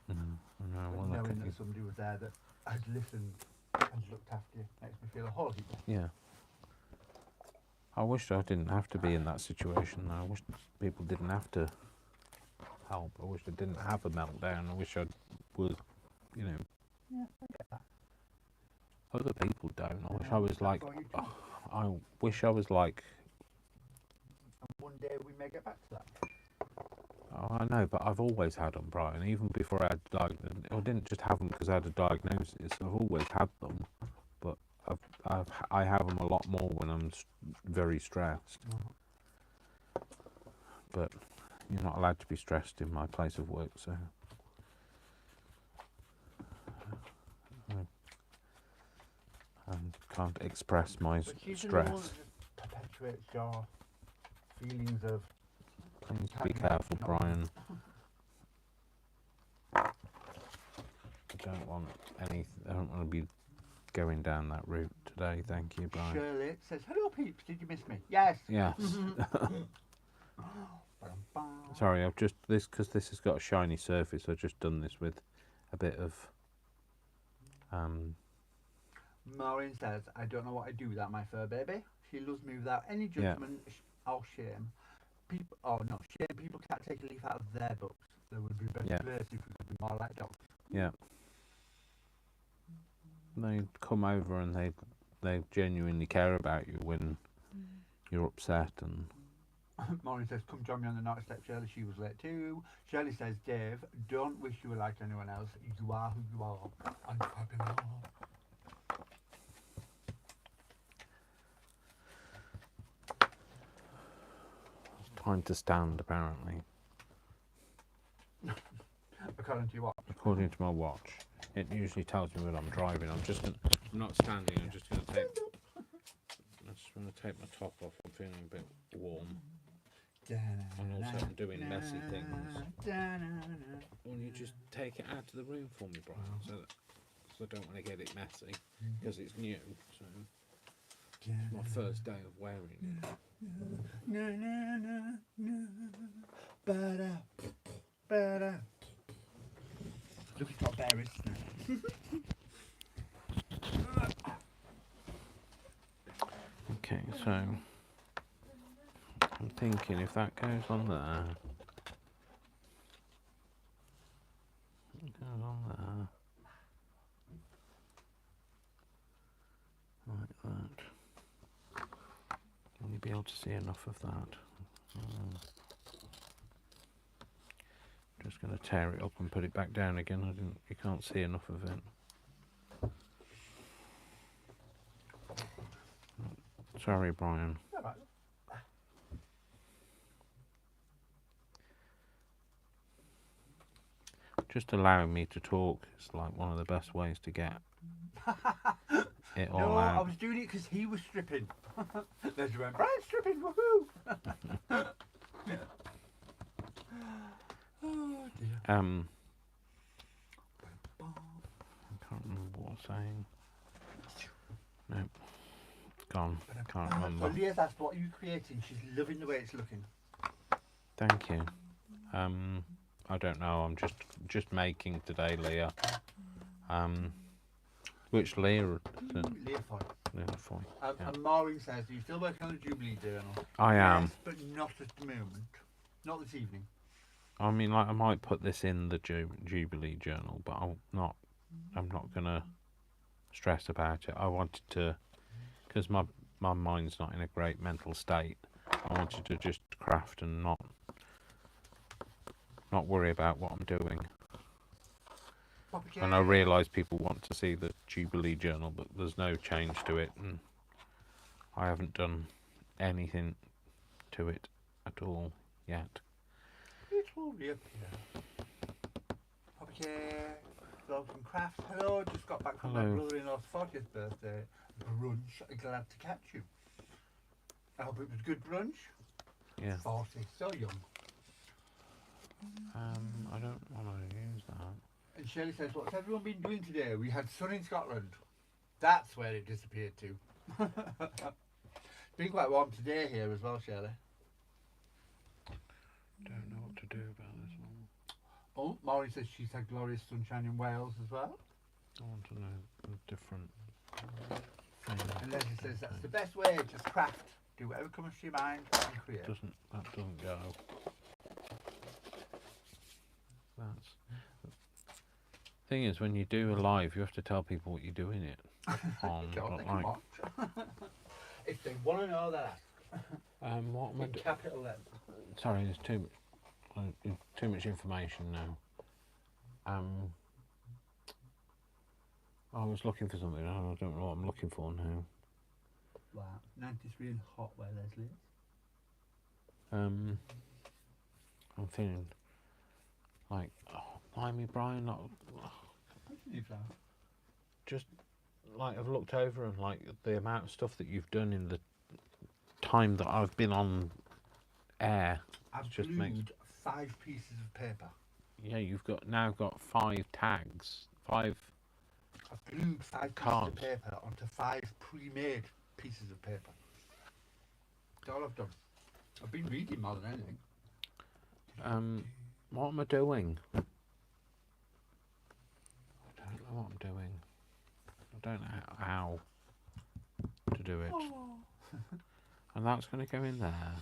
No, But well, knowing that somebody was there that had listened and looked after you makes me feel a whole heap better. yeah. I wish I didn't have to be in that situation. I wish people didn't have to help. I wish I didn't have a meltdown. I wish I was, you know. Yeah, I get that. Other people don't. I wish Yeah, I was that's like. all you do. I wish I was like. And one day we may get back to that. Oh, I know, but I've always had them, Brian. Even before I had I didn't just have them because I had a diagnosis. I've always had them, but I have them a lot more when I'm very stressed. But you're not allowed to be stressed in my place of work, so I can't express my But she's the stress. one that just perpetuates your feelings of. Please be careful, Brian. I don't want to be going down that route today. Thank you, Brian. Shirley says, "Hello, peeps. Did you miss me?" Yes. Yes. Sorry, I've just because this has got a shiny surface. I've just done this with a bit of. Maureen says, "I don't know what I do without my fur baby. She loves me without any judgment or shame. People, shame. People can't take a leaf out of their books. There would be better place if we could be more like dogs." Yeah. They come over and they genuinely care about you when you're upset. And Maureen says, "Come join me on the night step, Shirley. She was late too." Shirley says, "Dave, don't wish you were like anyone else. You are who you are. And fabulous." time to stand, apparently. According to your watch. According to my watch, it usually tells me when I'm driving. I'm not standing. I'm just going to take my top off. I'm feeling a bit warm. And also I'm doing messy things. Will you just take it out of the room for me, Brian? So I don't want to get it messy because it's new. So it's my first day of wearing it. Look at top berries. Okay, so I'm thinking if that goes on there, it goes on there, like that. Will you be able to see enough of that? Just going to tear it up and put it back down again. You can't see enough of it. Sorry, Brian. Just allowing me to talk is like one of the best ways to get it all No, I out. was doing it because he was stripping. There's your Brian's stripping, woohoo! Oh dear. I can't remember what I was saying. No, gone. Can't So remember. Leah's asked, what are you creating? She's loving the way it's looking. Thank you. I don't know. I'm just making today, Leah. Which Leah? Is it? Leah Foy. Leah Foy. Yeah. And Maureen says, are you still working on the Jubilee Journal? I am. Yes, but not at the moment. Not this evening. I mean, like, I might put this in the Jubilee Journal, but I'm not gonna stress about it. I wanted to, because my mind's not in a great mental state. I wanted to just craft and not worry about what I'm doing. And I realise people want to see the Jubilee Journal, but there's no change to it, and I haven't done anything to it at all yet. It will reappear. Papa Care, Vlogs and Crafts. Hello, just got back from my Hello. brother-in-law's 40th birthday brunch. Glad to catch you. I hope it was a good brunch. Yeah. 40, so young. I don't want to use that. And Shirley says, what's everyone been doing today? We had sun in Scotland. That's where it disappeared to. It's been quite warm today here as well, Shirley. Don't know what to do about this one. Oh, Maureen says she's had glorious sunshine in Wales as well. I want to know the different things. And Leslie says that's the best way, just craft. Do whatever comes to your mind and create. That doesn't go. That's thing is, when you do a live, you have to tell people what you're doing it on. Don't Not they can like, watch. If they want to know that, what am I in capital letters. Sorry, there's too much information now. I was looking for something. I don't know what I'm looking for now. Wow, 93 and hot where Leslie is. I'm feeling like, blimey, Brian, not just like I've looked over and like the amount of stuff that you've done in the time that I've been on air. I've just glued makes 5 pieces of paper. Yeah, you've now got 5 tags, 5. I've glued 5 Cards. pieces of paper onto 5 pre-made pieces of paper. That's all I've done. I've been reading more than anything. What am I doing? I don't know what I'm doing. I don't know how to do it. And that's going to go in there.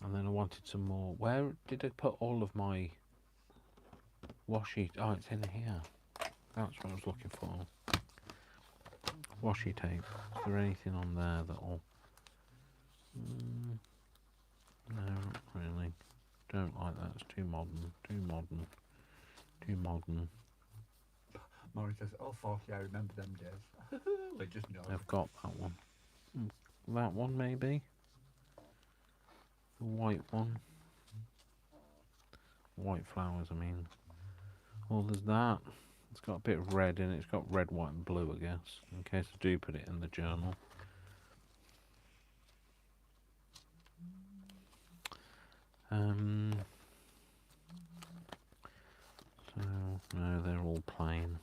And then I wanted some more. Where did I put all of my washi? Oh, it's in here. That's what I was looking for. Washi tape. Is there anything on there that'll... no, not really. Don't like that. It's too modern. Too modern. Too modern. Maureen says, oh, 40, I remember them days. I just know. I've got that one. That one, maybe? The white one. White flowers, I mean. Well, there's that. It's got a bit of red in it. It's got red, white and blue, I guess. In case I do put it in the journal. So, no, they're all plain.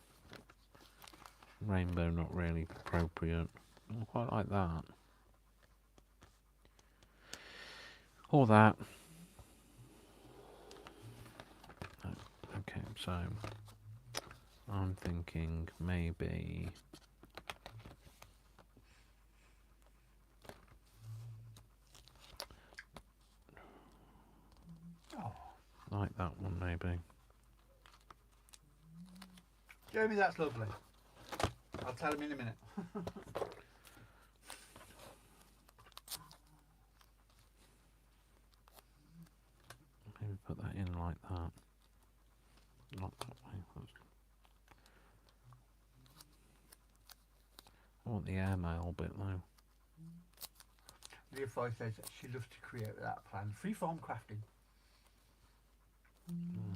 Rainbow, not really appropriate. I quite like that. Or that. Okay, so I'm thinking maybe like that one, maybe. Jeremy, that's lovely. I'll tell him in a minute. Maybe put that in like that. Not that way. I want the airmail bit though. Leah Foy says she loves to create without a plan. Freeform crafting.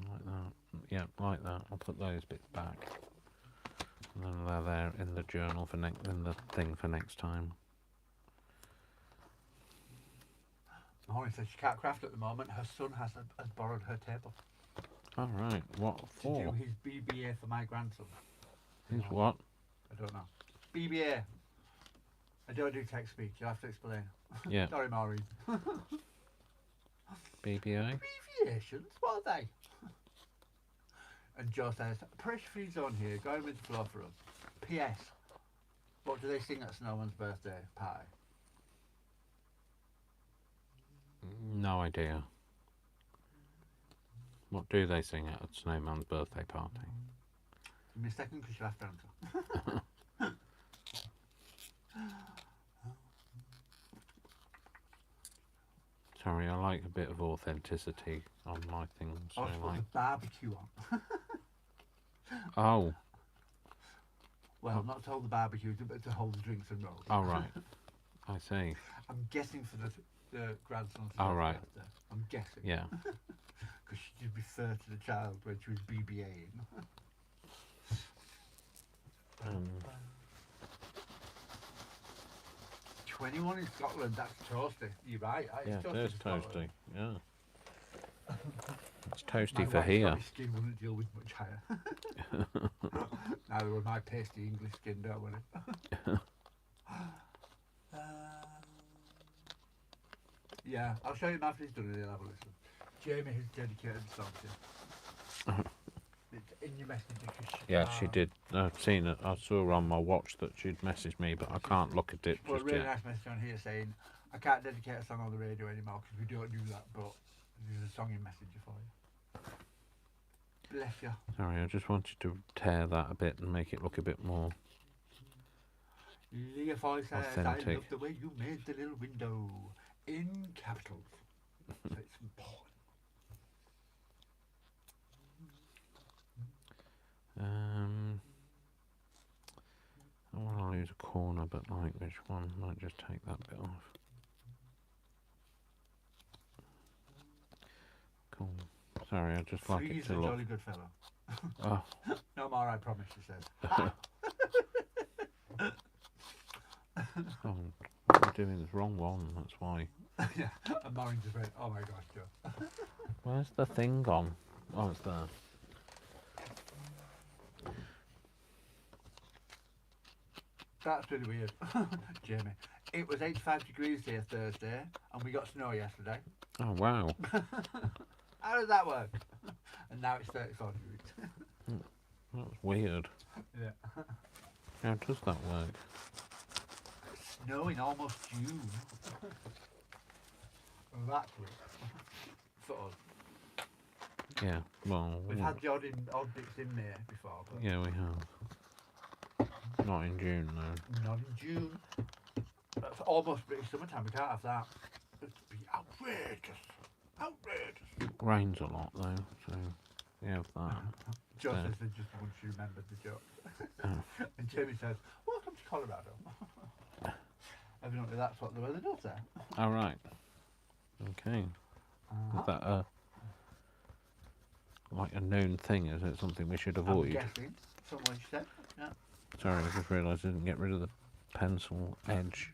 Like that. Yeah, like that. I'll put those bits back. And then they're there in the journal for in the thing for next time. Maureen says she can't craft at the moment. Her son has borrowed her table. All right. What To for? do his BBA for my grandson. His what? I don't know. BBA. I don't do text speech. You'll have to explain. Yeah. Sorry, Maureen. BBA. Abbreviations? What are they? And Joe says, pressure-free zone here, going with the flow for us. P.S. What do they sing at Snowman's birthday party? No idea. What do they sing at a snowman's birthday party? Give me a second because you'll have to answer. Sorry, I like a bit of authenticity on my things. I was So put like, the barbecue on. oh, Well, not to hold the barbecue, but to hold the drinks and rolls. all right. I see. I'm guessing for the grandson's All right. birthday. I'm guessing. Yeah. Because she did refer to the child when she was BBAing. 21 in Scotland, that's toasty. You're right. Yeah, It's it toasty is in Scotland. toasty. Yeah. It's toasty My for white here. Scottish skin wouldn't deal with much higher. Neither would my pasty English skin, don't worry. Yeah, I'll show you him after he's done it. He'll have a listen. Jamie has dedicated the song to you. It's in your message. Yeah, she did. I've seen it. I saw on my watch that she'd messaged me, but I can't look at it Well, a just really yet. nice message on here saying, I can't dedicate a song on the radio anymore because we don't do that, but there's a song in Messenger for you. Bless you. Sorry, I just wanted to tear that a bit and make it look a bit more. Leah Foy says, I Authentic. love the way you made the little window in capitals. So it's important. I want to lose a corner, but like which one? Might just take that bit off. Cool. Sorry, I just like it Freeze to a look. jolly good fellow. Oh, No more, I promise, she says. oh, what am I doing? It's wrong one. That's why. Yeah, and Maureen just went, oh my gosh, Joe. Where's the thing gone? Oh, it's there. That's really weird. Jamie, it was 85 degrees here Thursday, and we got snow yesterday. Oh wow. How does that work? And now it's 34 degrees. That's weird. Yeah. How does that work? Snowing almost June. That's weird. For us. Yeah. Well, We've had the odd bits in May before, but yeah, we have. Not in June, though. not in June. That's almost British summertime. We can't have that. It'd be outrageous. Outrageous. Rains a lot, though, so we have that. Joe Yeah. says they just once you remembered the joke. Oh. And Jamie says, welcome to Colorado. Evidently that's what the weather does there. All right. Okay. Is that like a known thing? Is it something we should I'm avoid? guessing. Someone said. Yeah. Sorry, I just realised I didn't get rid of the pencil edge.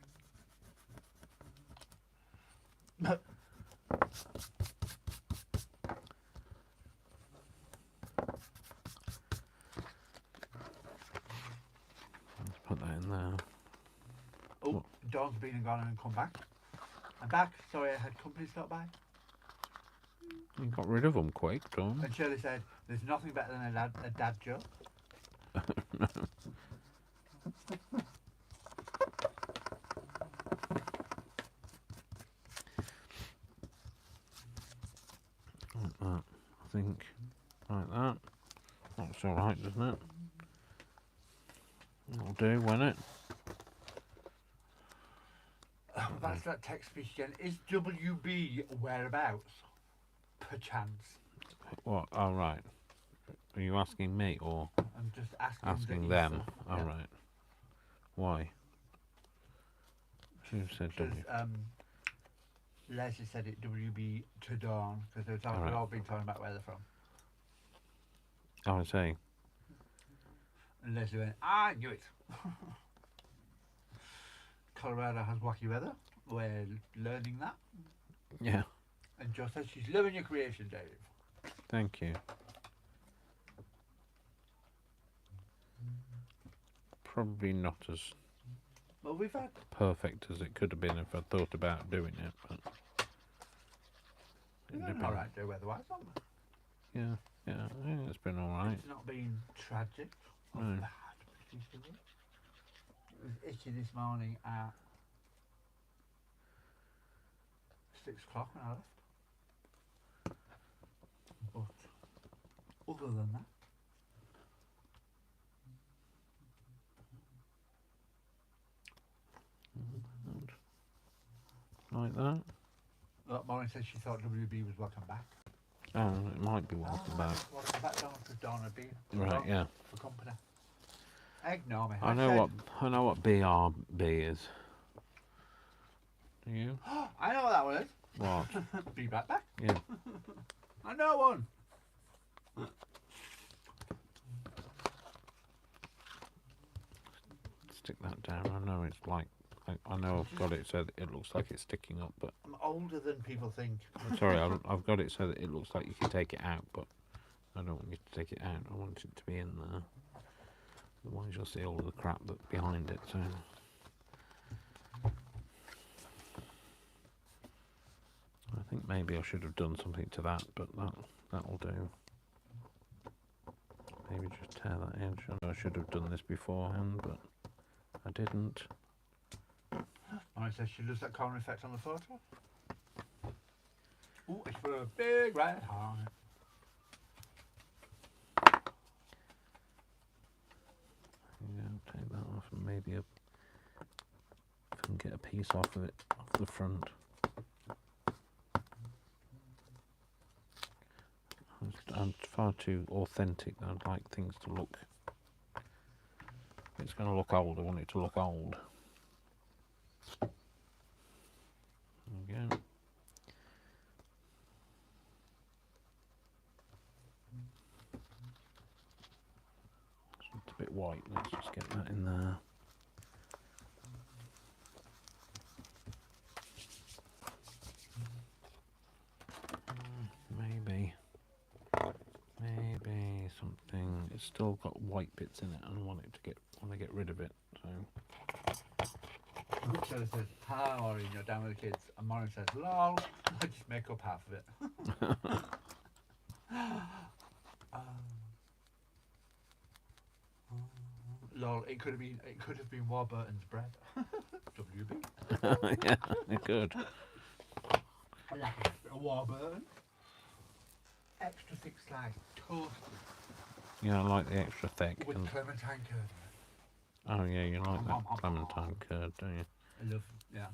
Let's put that in there. Oh, Dawn's been and gone and come back. I'm back. Sorry, I had company stop by. You got rid of them quick, Dawn. And Shirley said, there's nothing better than a dad joke. Like that, I think. Like that. That's alright, doesn't it? That'll do, won't it? That's that text speech again. Is WB whereabouts? Perchance. What? Oh, right. Are you asking me or I'm just asking the them? ether. All Yeah. right. Why? Who said Because W? Leslie said it WB to Dawn because they've Alright. all been talking about where they're from. Oh, I see. And Leslie went, I knew it. Colorado has wacky weather. We're learning that. Yeah. And Jo says she's loving your creation, Dave. Thank you. Probably not as Well, we've had. perfect as it could have been if I thought about doing it, but We've had an alright day weather-wise, haven't we? yeah, I think it's been alright. It's not been tragic or No. bad, particularly. It was itchy this morning at 6 o'clock when I left. But other than that, Like that. that morning said she thought WB was welcome back. Oh, it might be welcome back. Welcome back, Donna, because Donna would be Right, yeah. for company. Ignore me. I know what BRB is. Do you? I know what that one is. What? Be right back. Yeah. I know one. Stick that down. I know it's like I know I've got it so that it looks like it's sticking up, but I'm older than people think. sorry, I've got it so that it looks like you can take it out, but I don't want you to take it out. I want it to be in there. Otherwise you'll see all of the crap that's behind it, so I think maybe I should have done something to that, but that'll do. Maybe just tear that edge. I know I should have done this beforehand, but I didn't. I says she loves that corner effect on the photo. Ooh, it's for a big red heart. Yeah, take that off and maybe if I can get a piece off of it, off the front. I'm far too authentic. I'd like things to look. If it's going to look old, I want it to look old. There we go. It's a bit white. Let's just get that in there. Maybe something. It's still got white bits in it, and I want to get rid of it. So. Taylor says, hi Maureen, you're down with the kids. And Maureen says, lol, I just make up half of it. Lol, it could have been Warburton's bread. WB. Yeah, good. I like a Warburton. Extra thick slice, toasted. Yeah, I like the extra thick. With And, clementine curd. oh yeah, you like that clementine curd, don't you? I love, yeah.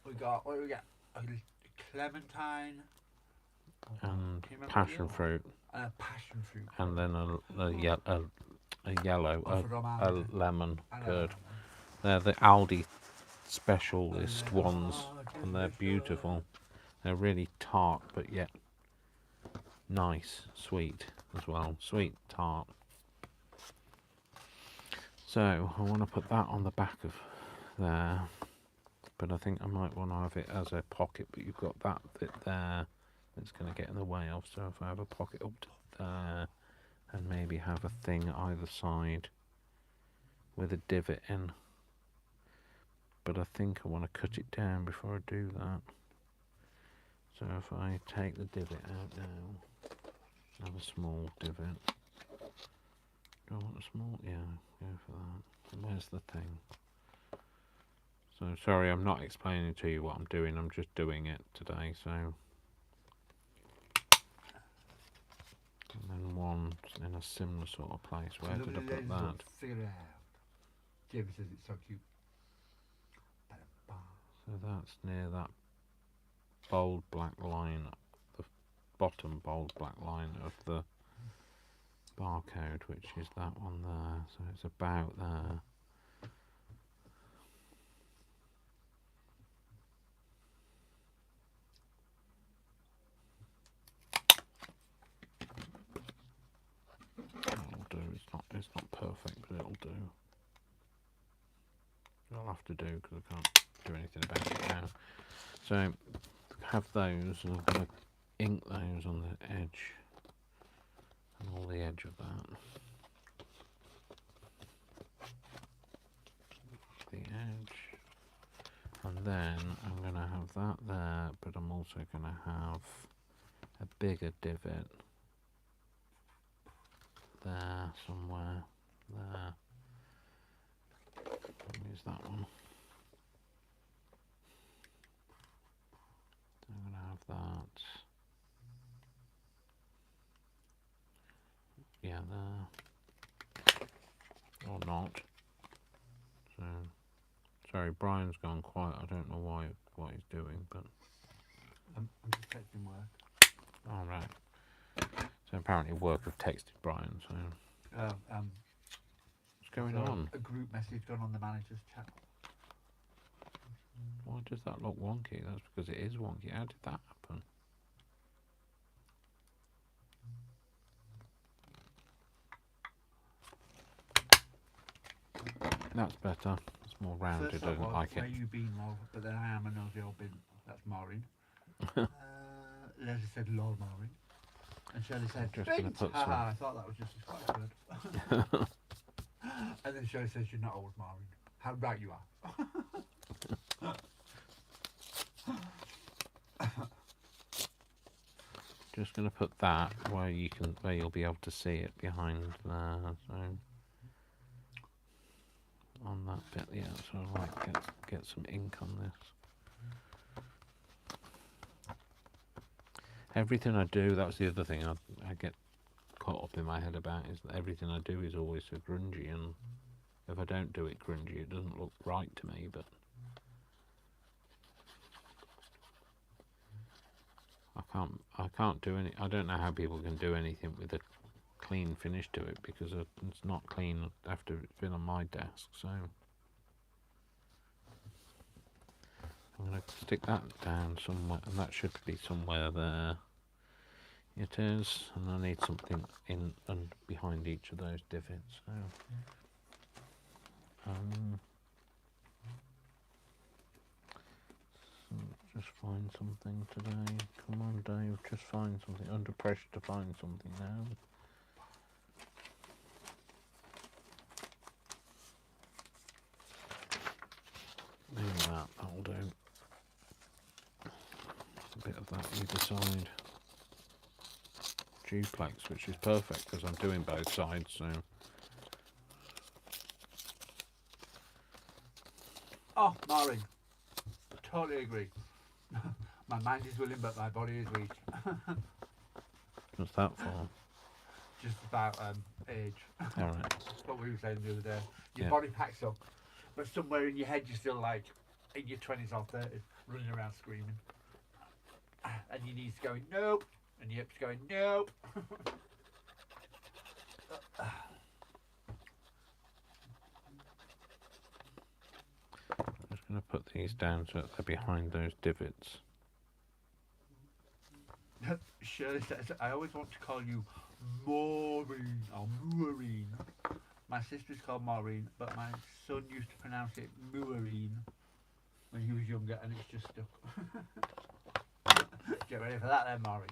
What do we got? A clementine. And Can you remember passion the fruit, and a passion fruit. and then a yellow, a lemon And curd. They're the Aldi specialist ones, and they're beautiful. They're really tart, but yet nice, sweet as well. Sweet, tart. So I want to put that on the back of there, but I think I might want to have it as a pocket, but you've got that bit there that's going to get in the way of. So if I have a pocket up to there, and maybe have a thing either side with a divot in. But I think I want to cut it down before I do that. So if I take the divot out now, have a small divot. Do I want a small? Yeah, go for that. And where's the thing? So sorry, I'm not explaining to you what I'm doing. I'm just doing it today. So, and then one in a similar sort of place. Where did I put that? Figure it out. Jamie says it's so cute. So that's near that bold black line, the bottom bold black line of the barcode, which is that one there. So it's about there. That'll do. It's have to do because I can't do anything about it now. So have those, and I'm going to ink those on the edge and all the edge of that. The edge, and then I'm going to have that there, but I'm also going to have a bigger divot there somewhere. There. Use that one. I'm going to have that. Yeah, there. Or not. So, sorry, Brian's gone quiet. I don't know what he's doing, but I'm just texting work. all right. So apparently, work have texted Brian. So what's going on? A group message gone on the manager's chat. Why does that look wonky? That's because it is wonky. How did that happen? That's better. It's more rounded. I don't like it. Where you been, Lol? But then I am a nosy old bin. That's Maureen. Leslie said, "Lol, Maureen." And Shirley said, Just gonna put some. I thought that was just as quite good. And then Shirley says, "You're not old, Maureen. How right you are." Just going to put that where you'll be able to see it behind there. So on that bit, yeah. So I like get some ink on this. Everything I do, that's the other thing I get caught up in my head about, is that everything I do is always so grungy, and if I don't do it grungy, it doesn't look right to me. But I can't do any. I don't know how people can do anything with a clean finish to it, because it's not clean after it's been on my desk. So I'm going to stick that down somewhere, and that should be somewhere there. It is, and I need something in and behind each of those divots. So just find something today. Come on, Dave, just find something. Under pressure to find something now. Maybe that'll do. A bit of that either side. Duplex, which is perfect because I'm doing both sides. So. Oh, Maureen. Totally agree. My mind is willing, but my body is weak. What's that for? Just about age. All right. That's what we were saying the other day. Your Yeah. body packs up, but somewhere in your head you're still like in your 20s or 30s, running around screaming. And your knees going, nope. And your hips going, nope. I'm just going to put these down so that they're behind those divots. Shirley says, I always want to call you Maureen or Maureen. My sister's called Maureen, but my son used to pronounce it Maureen when he was younger, and it's just stuck. Get ready for that then, Maureen.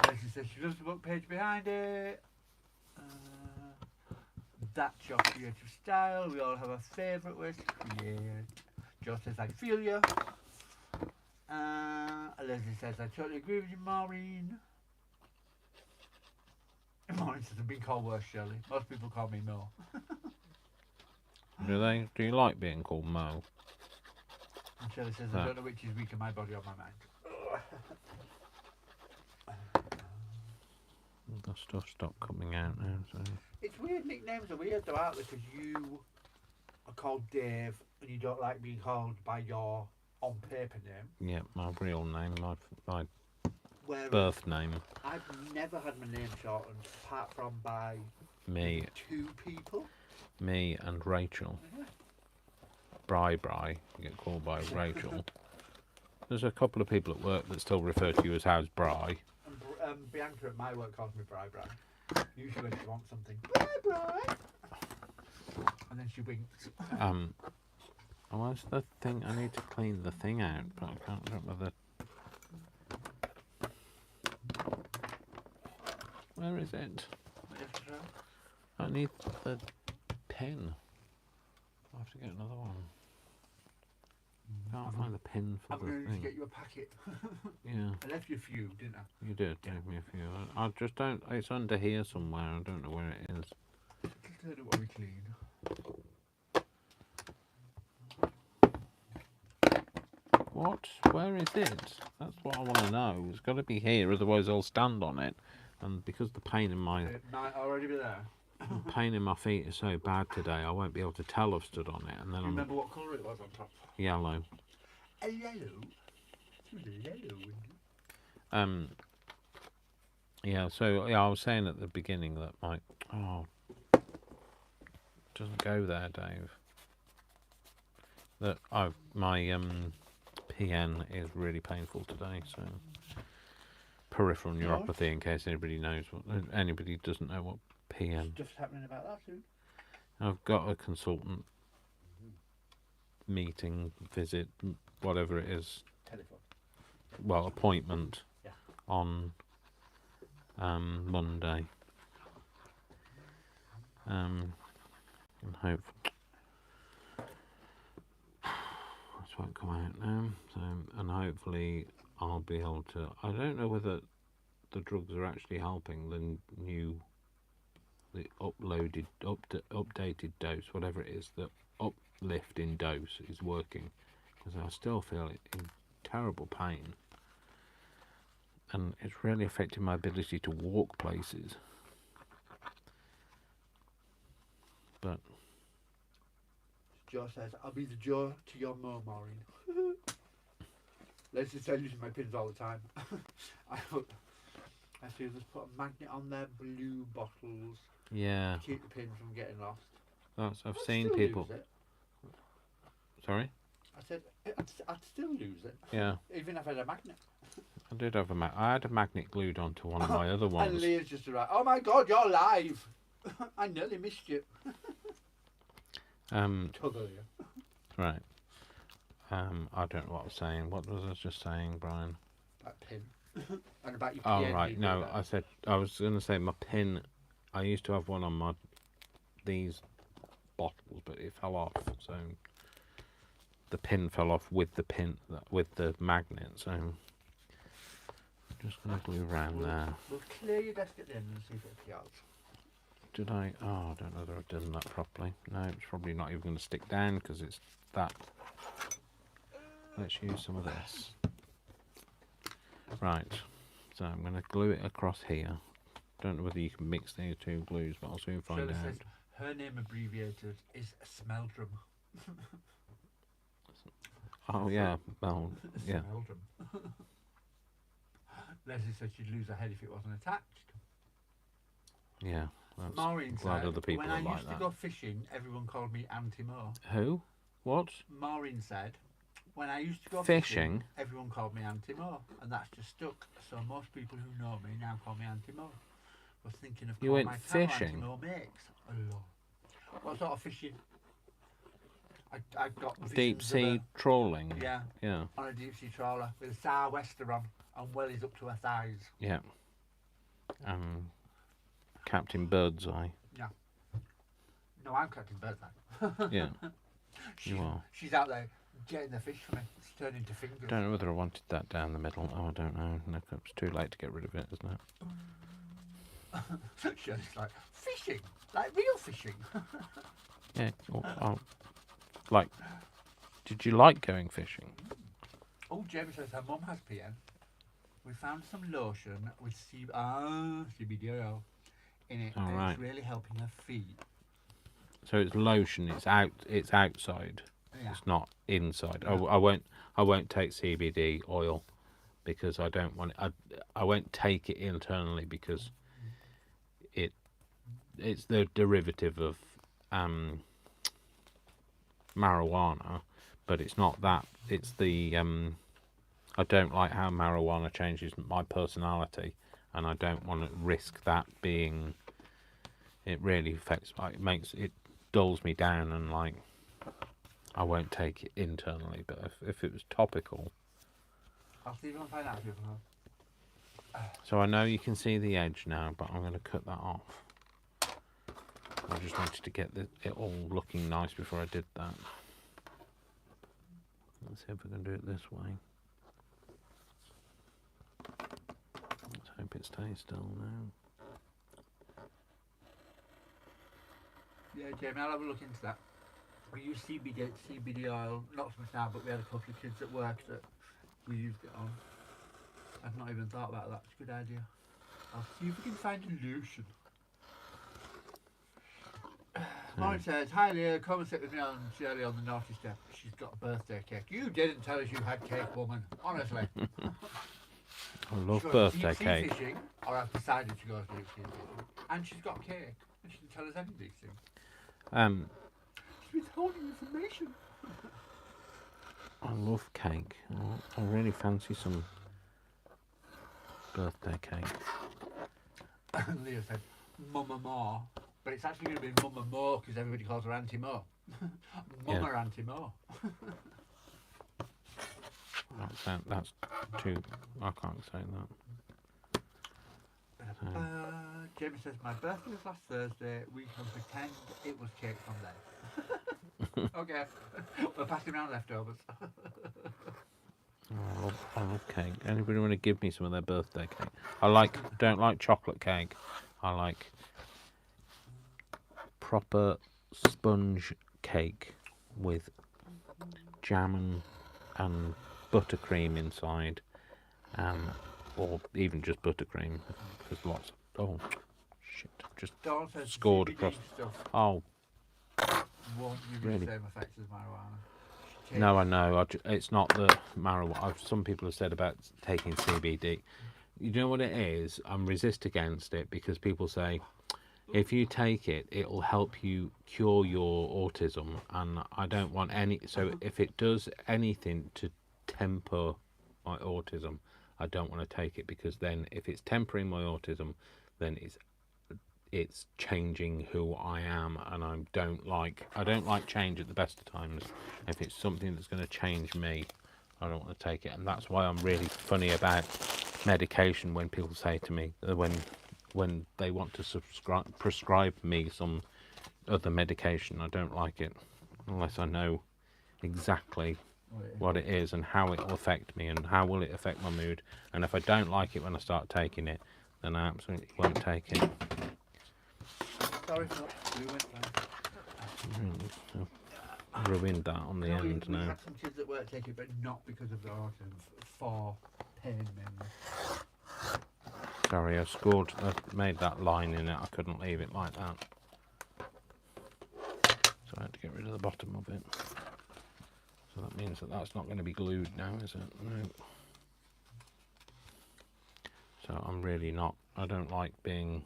Leslie says she loves the book page behind it. That's your creative style. We all have a favourite ways to create. Joe says, I feel you. Leslie says, I totally agree with you, Maureen. Maureen says, I've been called worse, Shirley. Most people call me Mo. Do they? Do you like being called Mo? And Shirley says, I don't know which is weaker, my body or my mind. The stuff stopped coming out now. So. It's weird, nicknames are weird though, aren't they? Because you are called Dave and you don't like being called by your on paper name. Yeah, my real name, my Whereas birth name. I've never had my name shortened apart from by Me, two people. me and Rachel. Bri, you get called by Rachel. There's a couple of people at work that still refer to you as How's Bri. And Bianca at my work calls me Bri. Usually when she wants something. Bri. And then she winks. Where's the thing? I need to clean the thing out, but I can't remember Where is it? I need the pin. I'll have to get another one. Can't find the pin for I'm the going to thing. get you a packet. Yeah. I left you a few, didn't I? You did give me a few. I just don't. It's under here somewhere. I don't know where it is. Turn it while we clean. What? Where is it? That's what I want to know. It's got to be here, otherwise I'll stand on it. And because the pain in my It might already be there. pain in my feet is so bad today, I won't be able to tell I've stood on it. And then You I'm remember what colour it was on top? yellow. A yellow. Yellow. Yeah. So yeah, I was saying at the beginning that my doesn't go there, Dave. That my PN is really painful today. So peripheral neuropathy, in case anybody doesn't know what PN. Stuff's happening about that soon. I've got a consultant meeting, visit, whatever it is. Telephone. Well, appointment. Yeah. On Monday. And hope this won't come out now. So, and hopefully I'll be able to. I don't know whether the drugs are actually helping the updated dose, whatever it is, the uplift in dose is working, because I still feel it in terrible pain, and it's really affecting my ability to walk places. But Joe says, I'll be the Joe to your Mo, Maureen. Let's just tell you my pins all the time. I feel just put a magnet on their blue bottles. yeah, Keep the pins from getting lost. I've I'd seen still people. lose it. Sorry? I said, I'd still lose it. Yeah, Even if I had a magnet. I did have I had a magnet glued onto one of my other And ones. Leah's just like, oh my god, you're live. I nearly missed you. Tug of you. Right. I don't know what I was saying. What was I just saying, Brian? That pin. And about your Oh, PN right. people No, there. I was going to say my pin. I used to have one on these bottles, but it fell off. So the pin fell off with the magnet. So I'm just going to glue around there. We'll clear your desk at the end and see if it appears. Did I? Oh, I don't know whether I've done that properly. No, it's probably not even going to stick down because it's that. Let's use some of this. Right. So I'm going to glue it across here. Don't know whether you can mix the two glues, but I'll soon find Shirley out. says her name abbreviated is Smeldrum. Oh yeah, well yeah. Smeldrum. Leslie said she'd lose her head if it wasn't attached. Yeah. That's Maureen glad said, other people when I are like used to that. go fishing, everyone called me Auntie Mo. Who? What? Maureen said, when I used to go Fishing? everyone called me Auntie Mo, and that's just stuck. So most people who know me now call me Auntie Mo. I was thinking of You calling went my cow fishing? Auntie Mo makes. Oh, what sort of fishing? I got Deep visions of sea trawling. her, yeah, Yeah. on a deep sea trawler with a sou'wester on and wellies up to her thighs. Yeah. Captain Birdseye. No, I'm Captain Birdseye. Yeah. You are. She's out there getting the fish for me. It's turned into fingers. Don't know whether I wanted that down the middle. Oh, I don't know. No, it's too late to get rid of it, isn't it? She's like, fishing? Like real fishing? Yeah. Like, did you like going fishing? Oh, Jamie says her mum has PN. We found some lotion with CBD oil in it. Oh, and right. It's really helping her feet. So it's lotion. It's outside. Yeah. It's not inside. No. I won't take CBD oil because I don't want it. I won't take it internally because it's the derivative of marijuana, but it's not that. It's the I don't like how marijuana changes my personality, and I don't want to risk that being. It really affects. It makes it dulls me down, and like I won't take it internally. But if it was topical, I'll see if I can find out if you have. so I know you can see the edge now, but I'm going to cut that off. I just wanted to get it all looking nice before I did that. Let's see if we can do it this way. Let's hope it stays still now. Yeah, Jamie, I'll have a look into that. We use CBD oil, not so much now, but we had a couple of kids at work that we used it on. I've not even thought about that. It's a good idea. I'll see if we can find a lotion. Lauren says, "Hi Leah, come and sit with me on Shirley on the naughty step. She's got a birthday cake. You didn't tell us you had cake, woman. Honestly." I love She's birthday deep sea cake. fishing, or I've decided to go deep sea fishing. And she's got cake. And she didn't tell us any of these things. She's withholding information. I love cake. I really fancy some birthday cake. Leah said, "Mama Mo," but it's actually going to be Mama Mo because everybody calls her Auntie Mo. Mama Yeah. Auntie Mo. That's too. I can't say that. Jamie says, "My birthday was last Thursday. We can pretend it was cake from then." Okay, we're passing around leftovers. Oh, I love cake. Anybody want to give me some of their birthday cake? Don't like chocolate cake. I like proper sponge cake with jam and buttercream inside, or even just buttercream. There's lots. Oh, shit! Just Dawn says scored CBD across. stuff Oh, won't give you Really? the same effects as marijuana. no, I know. It's not the marijuana. Some people have said about taking CBD. You know what it is? I'm resist against it because people say if you take it, it'll help you cure your autism, and I don't want any. So if it does anything to temper my autism, I don't want to take it, because then if it's tempering my autism, then it's changing who I am, and I don't like change at the best of times. If it's something that's going to change me, I don't want to take it. And that's why I'm really funny about medication when people say to me when they want to prescribe me some other medication. I don't like it unless I know exactly what it is and how it will affect me and how will it affect my mood. And if I don't like it when I start taking it, then I absolutely won't take it. Sorry for that. We went there. I've ruined that on the No, end we now. had some kids at work take it, but not because of their autism, for pain mainly. Sorry, I've made that line in it. I couldn't leave it like that. So I had to get rid of the bottom of it. So that means that that's not going to be glued now, is it? No. So I'm really not, I don't like being,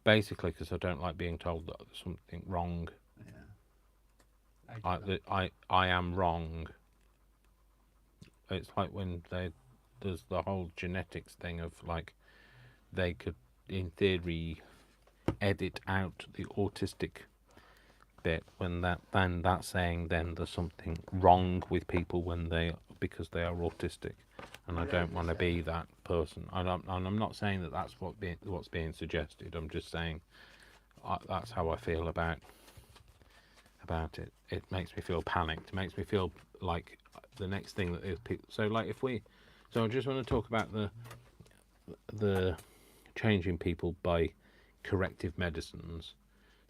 basically because I don't like being told that there's something wrong. Yeah. I am wrong. It's like when there's the whole genetics thing of like, they could, in theory, edit out the autistic bit when that's saying then there's something wrong with people because they are autistic, and I don't want to be that person. And I'm not saying that that's what's being suggested. I'm just saying that's how I feel about it. It makes me feel panicked. It makes me feel like the next thing that is people. So like so I just want to talk about the changing people by corrective medicines.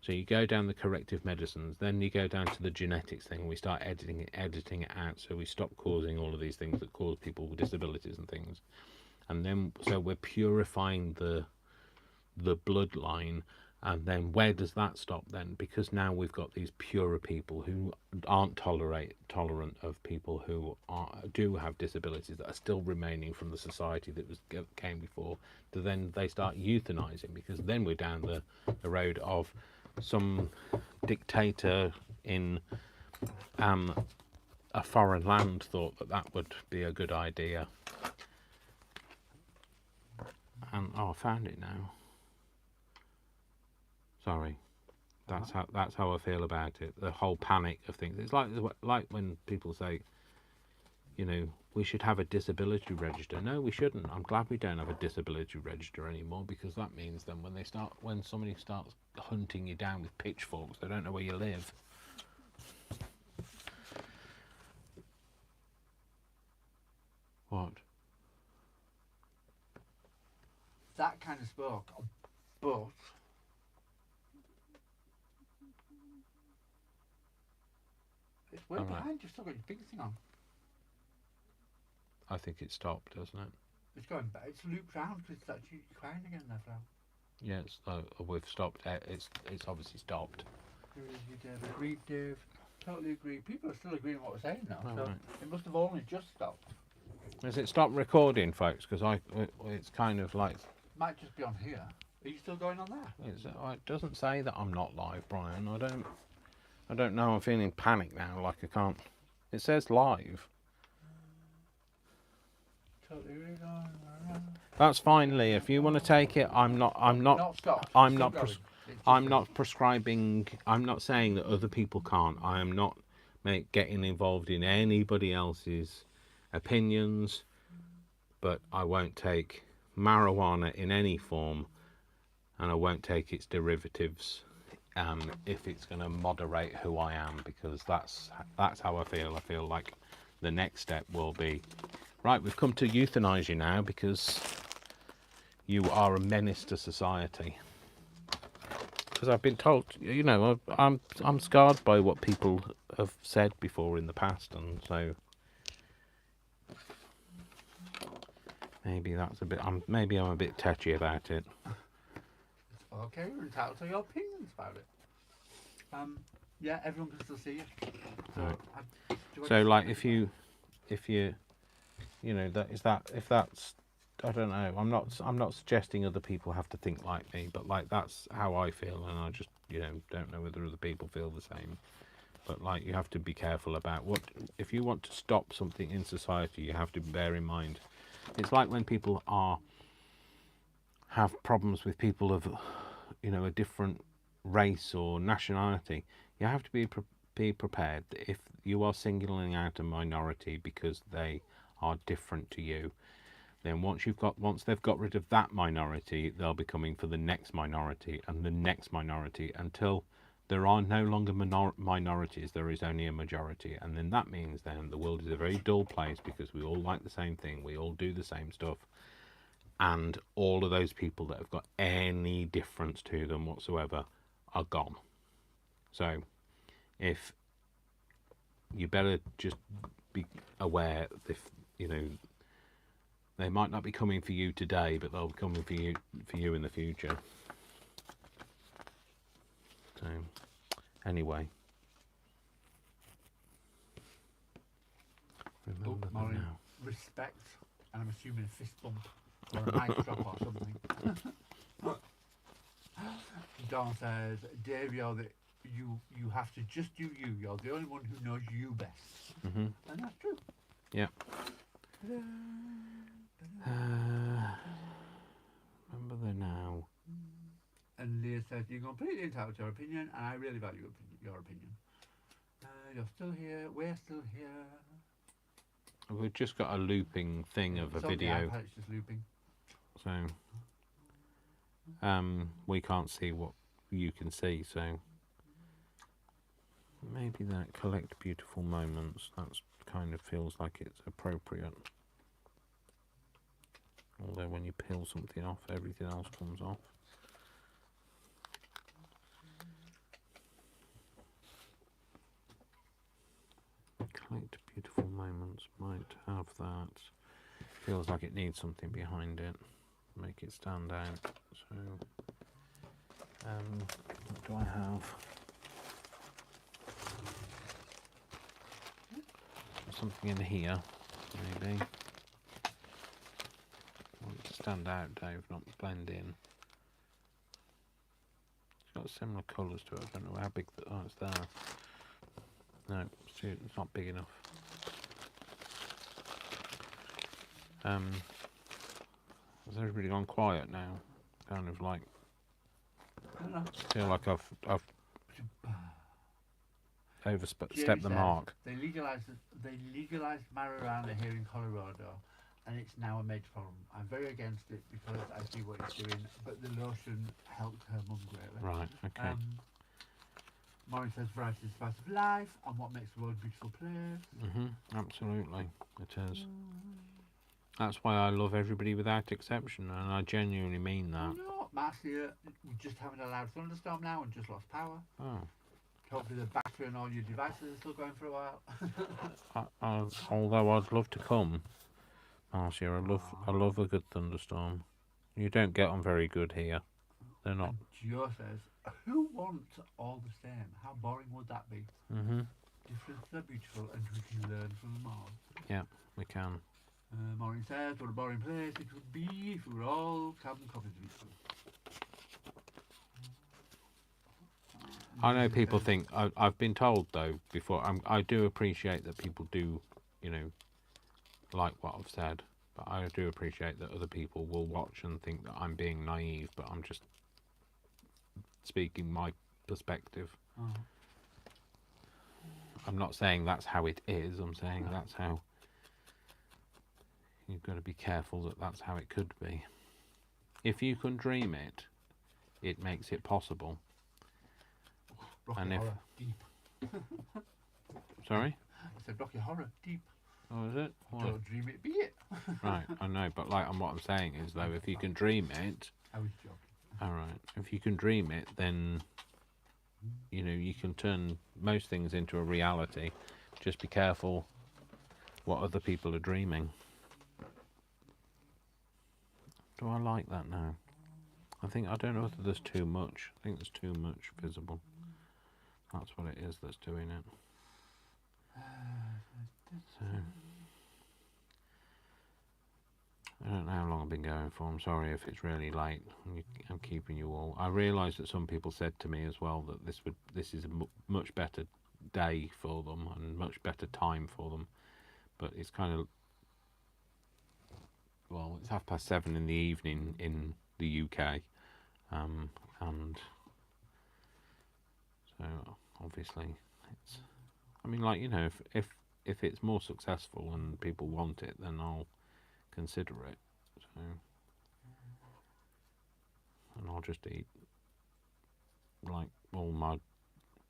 So you go down the corrective medicines, then you go down to the genetics thing, and we start editing it out, so we stop causing all of these things that cause people with disabilities and things. And then, so we're purifying the bloodline, and then where does that stop then? Because now we've got these purer people who aren't tolerant of people who do have disabilities that are still remaining from the society that came before. Then they start euthanizing, because then we're down the road of some dictator in a foreign land thought that would be a good idea. And I found it now. Sorry, That's how I feel about it. The whole panic of things. It's like when people say, you know, we should have a disability register. No, we shouldn't. I'm glad we don't have a disability register anymore, because that means then when somebody starts hunting you down with pitchforks, they don't know where you live. What? That kind of smoke, but it's way All right. behind. You've still got your big thing on. I think it stopped, doesn't it? It's going back. It's looped round because it's actually crying again there, Fran. Yeah, we've stopped. It's obviously stopped. Agree with you, Dave. Agreed, Dave. Totally agree. People are still agreeing with what we're saying now, Oh, so right. it must have only just stopped. Has it stopped recording, folks? Because it's kind of like Might just be on here. Are you still going on there? it doesn't say that I'm not live, Brian. I don't know. I'm feeling panic now. Like I can't. It says live. Totally agree. That's fine, Lee. If you want to take it, I'm not. Not stopped. I'm Still not. going. It's just I'm going. not prescribing. I'm not saying that other people can't. I am not getting involved in anybody else's opinions. But I won't take marijuana in any form, and I won't take its derivatives if it's going to moderate who I am, because that's how I feel. I feel like the next step will be, right, we've come to euthanize you now because you are a menace to society. Because I've been told, you know, I'm scarred by what people have said before in the past, and so maybe that's a bit. Maybe I'm a bit touchy about it. It's okay, you're entitled to your opinions about it. Yeah, everyone can still see you. So, Right. do So I- like if you know, if that's, I don't know, I'm not suggesting other people have to think like me, but like that's how I feel, and I just, you know, don't know whether other people feel the same. But like, you have to be careful about what, if you want to stop something in society, you have to bear in mind. It's like when people have problems with people of, you know, a different race or nationality. You have to be prepared that if you are singling out a minority because they are different to you, then once they've got rid of that minority, they'll be coming for the next minority and the next minority, until there are no longer minorities, there is only a majority. And then that means then the world is a very dull place, because we all like the same thing, we all do the same stuff, and all of those people that have got any difference to them whatsoever are gone. So if you better just be aware, if you know, they might not be coming for you today, but they'll be coming for you in the future. So anyway, remember that Molly, now. respect, and I'm assuming a fist bump or a mic drop or something. Don says, Dave, you have to just do you. You're the only one who knows you best. Mhm. And that's true. Yeah. Remember the now. And Leah says, you're completely entitled to your opinion, and I really value your opinion. You're still here. We're still here. We've just got a looping thing of a It's on the video, iPad, it's just looping. so we can't see what you can see. So maybe that collect beautiful moments. That's kind of feels like it's appropriate. Although when you peel something off, everything else comes off. Collect beautiful moments might have that. Feels like it needs something behind it, make it stand out. So, what do I have? Something in here, maybe. Want it to stand out, Dave, not blend in. It's got similar colours to it. I don't know how big. Oh, it's there. No, it's not big enough. Has everybody gone quiet now? Kind of like, I don't know. feel like I've overstep the says mark. They legalized marijuana here in Colorado, and it's now a major problem. I'm very against it because I see what it's doing, but the lotion helped her mum greatly. Right. Okay. Maureen says variety is the spice of life and what makes the world a beautiful place. Absolutely, it is. That's why I love everybody without exception, and I genuinely mean that. No, Marcia, we just haven't a loud thunderstorm now and just lost power. Oh. Hopefully the battery on all your devices is still going for a while. Although I'd love to come, Marcia, I love a good thunderstorm. You don't get on very good here. They're not. And Joe says, who wants all the same? How boring would that be? Differences are beautiful and we can learn from them all. Yeah, we can. Maureen says, what a boring place it would be if we were all carbon copies of each other. I know people think, I've been told though before, I do appreciate that people do, like what I've said, but I do appreciate that other people will watch and think that I'm being naive, but I'm just speaking my perspective. I'm not saying that's how it is, I'm saying that's how, you've got to be careful that that's how it could be. If you can dream it, it makes it possible. Rocky And if- Horror, deep. Sorry? I said Rocky Horror, deep. Oh, is it? Why? Don't dream it, be it. Right, I know, but and what I'm saying is though, if you can dream it, I was joking. alright, if you can dream it, then, you can turn most things into a reality. Just be careful what other people are dreaming. Do I like that now? I don't know whether there's too much. I think there's too much visible. That's what it is that's doing it. So, I don't know how long I've been going for. I'm sorry if it's really late. I'm keeping you all. I realise that some people said to me as well that this is a much better day for them and much better time for them. But it's kind of, it's 7:30 in the evening in the UK, and so obviously it's. If it's more successful and people want it, then I'll consider it. So, and I'll just eat all my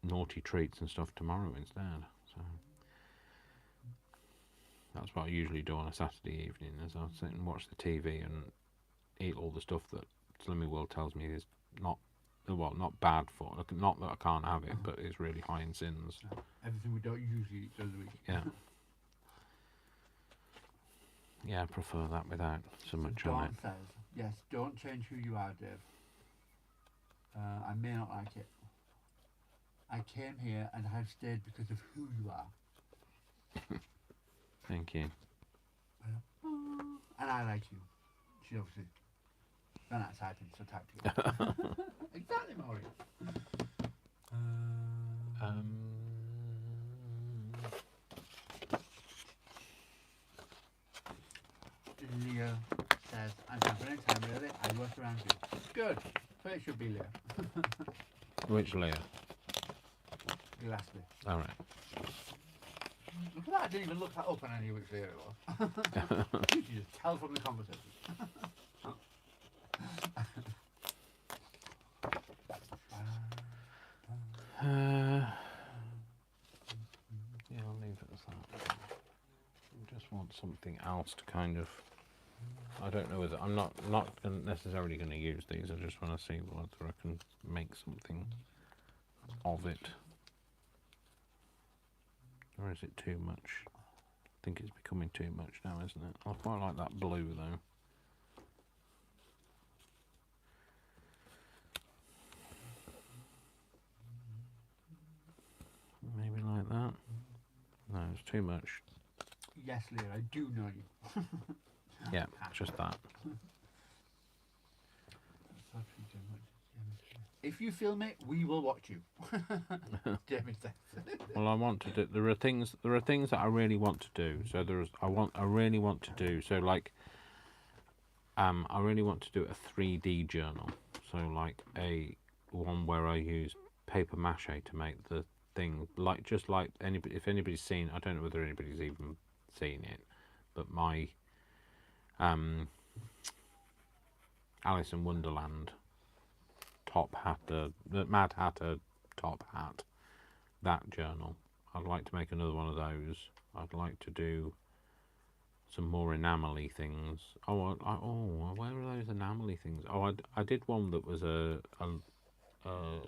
naughty treats and stuff tomorrow instead. So that's what I usually do on a Saturday evening, is I'll sit and watch the TV and eat all the stuff that Slimming World tells me is not bad for. Not that I can't have it, but it's really high in sins. Everything we don't usually eat, does we? Yeah. Yeah, I prefer that without so much on it. Dawn says, yes, don't change who you are, Dave. I may not like it. I came here and have stayed because of who you are. Thank you. And I like you. She obviously done that typing, so type together. Exactly, Maureen. Leo says, I'm jumping in time, really. I work around you. Good. So it should be Leo. Which layer? The last bit. All right. Look at that. I didn't even look that up and I knew which layer it was. You can just tell from the conversation. Yeah, I'll leave it as that. I just want something else to kind of. I don't know whether I'm not necessarily going to use these. I just want to see whether I can make something of it, or is it too much? I think it's becoming too much now, isn't it? I quite like that blue though. Maybe like that. No, it's too much. Yes, Leo, I do know you. Yeah, just that. If you film it, we will watch you. Jamie says. Well, I want to do. There are things that I really want to do. So I really want to do. So I really want to do a 3D journal. So like a one where I use paper mache to make the thing, like just like anybody. If anybody's seen, I don't know whether anybody's even seen it, but my Alice in Wonderland top hat, the Mad Hatter top hat, that journal. I'd like to make another one of those. I'd like to do some more enamel-y things. Oh, where are those enamel-y things? Oh, I did one that was a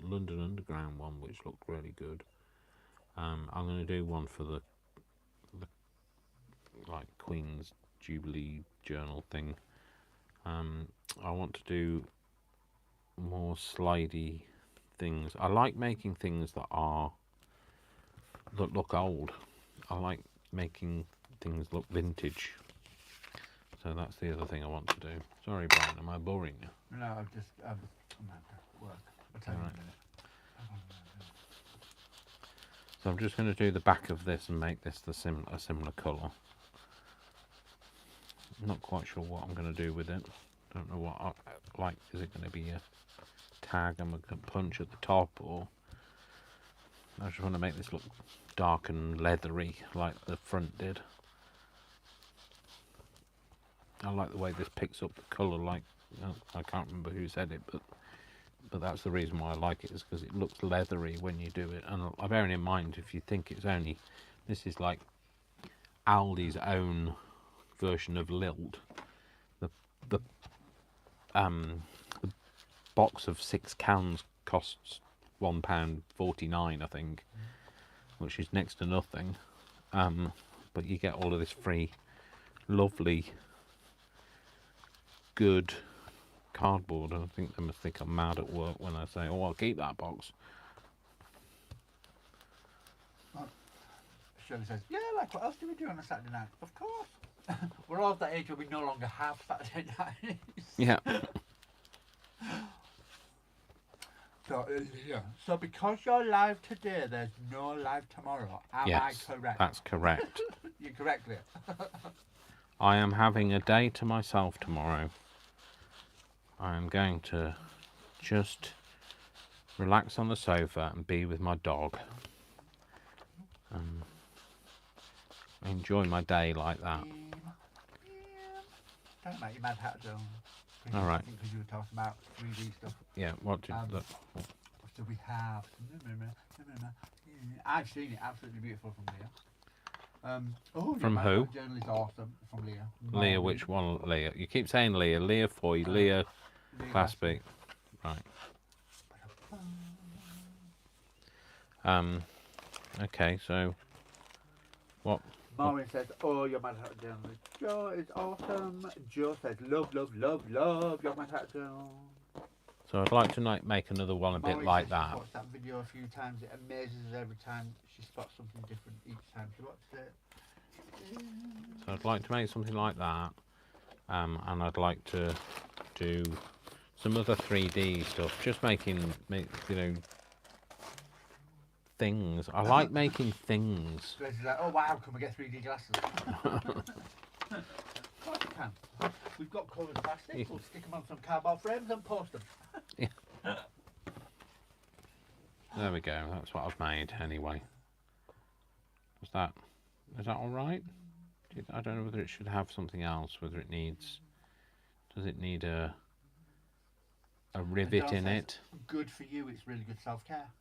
London Underground one, which looked really good. I'm going to do one for the like Queen's Jubilee journal thing. I want to do more slidey things. I like making things that look old. I like making things look vintage. So that's the other thing I want to do. Sorry, Brian, am I boring you? No, I've just I'm at work. I'll tell you in a minute. So I'm just going to do the back of this and make this a similar colour. I'm not quite sure what I'm going to do with it. Don't know what is it going to be a tag I'm going to punch at the top, or I just want to make this look dark and leathery like the front did. I like the way this picks up the colour, like, I can't remember who said it, but that's the reason why I like it, is because it looks leathery when you do it. And bearing in mind, if you think this is like Aldi's own version of Lilt. The box of 6 cans costs £1.49, I think, which is next to nothing. But you get all of this free, lovely, good cardboard, and I think they must think I'm mad at work when I say, "Oh, I'll keep that box." Shirley says, "Yeah, like what else do we do on a Saturday night?" Of course. We're all at that age where we no longer have Saturday nights. Yeah. So because you're live today, there's no live tomorrow. Am Yes, I correct? that's correct. You're correct there. I am having a day to myself tomorrow. I am going to just relax on the sofa and be with my dog. Enjoy my day like that. Don't make your mad hat down. All right. Because you were talking about 3D stuff. Yeah, what did look? So we have. I've seen it. Absolutely beautiful from Leah. From who? That journal is awesome. From Leah. Leah, which one? Leah. You keep saying Leah. Leah Foy. Leah Claspy. Right. Okay, so what? Maureen says, "Oh, your Mad Hat Journal. Joe is awesome." Joe says, "Love, love, love, love your Mad Hat Journal." So I'd like to make another one a bit like that. She watched that video a few times. It amazes her every time she spots something different each time she watches it. So I'd like to make something like that, and I'd like to do some other 3D stuff. Just making things. I like making things. Grace is like, "Oh wow, can we get 3D glasses?" Of course we can. We've got coloured plastic. We'll stick them on some cardboard frames and post them. Yeah. There we go. That's what I've made anyway. Is that all right? I don't know whether it should have something else. Whether it needs. Does it need a rivet in it? Good for you. It's really good self-care.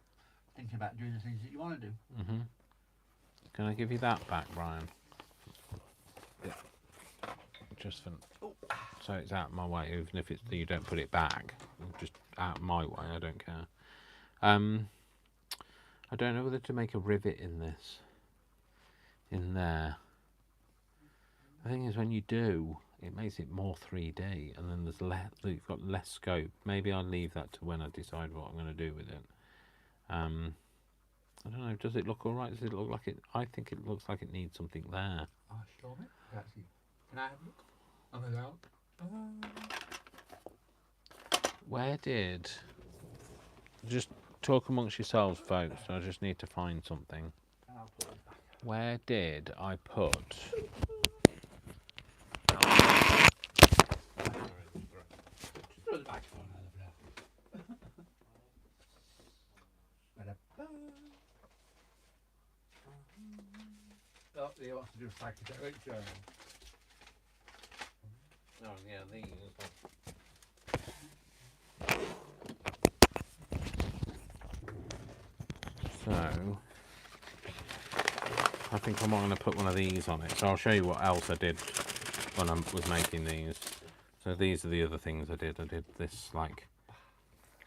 Thinking about doing the things that you want to do. Mhm. Can I give you that back, Brian? Yeah. Just for, so it's out of my way. Even if you don't put it back, just out of my way. I don't care. I don't know whether to make a rivet in this. In there. The thing is, when you do, it makes it more 3D, and then you've got less scope. Maybe I'll leave that to when I decide what I'm going to do with it. I don't know. Does it look all right? Does it look like it? I think it looks like it needs something there. Oh, show me. Can I have a look? I'm out. Where did? Just talk amongst yourselves, folks. I just need to find something. I'll put it back. Where did I put? Throw the microphone over there. He wants to do psychedelic journal. Oh yeah, these. So I think I'm going to put one of these on it. So I'll show you what else I did when I was making these. So these are the other things I did. I did this like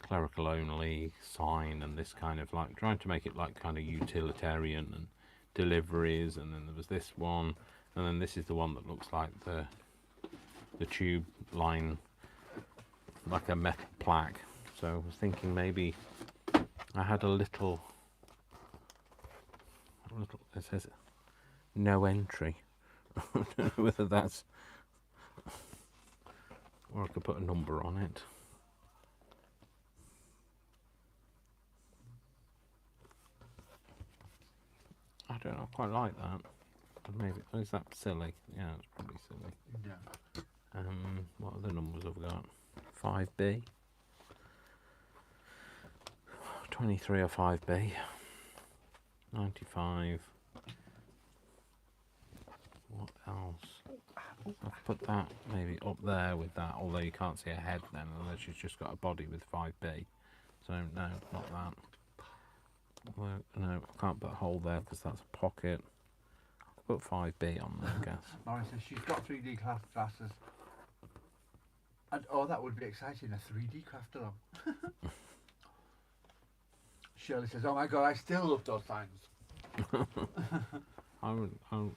clerical only sign and this kind of like trying to make it like kind of utilitarian and deliveries, and then there was this one, and then this is the one that looks like the tube line, like a metal plaque. So I was thinking maybe I had a little it says no entry. I don't know whether that's, or I could put a number on it. I don't know, I quite like that. But maybe, is that silly? Yeah, it's probably silly. Yeah. What other numbers have we got? 5B. 23 or 5B. 95. What else? I've put that maybe up there with that, although you can't see a head then, unless she's just got a body with 5B. So no, not that. Well, no, I can't put a hole there because that's a pocket. I'll put 5B on there, I guess. Lauren says she's got 3D glasses. And oh, that would be exciting, a 3D craft along. Shirley says, oh my god, I still love those signs.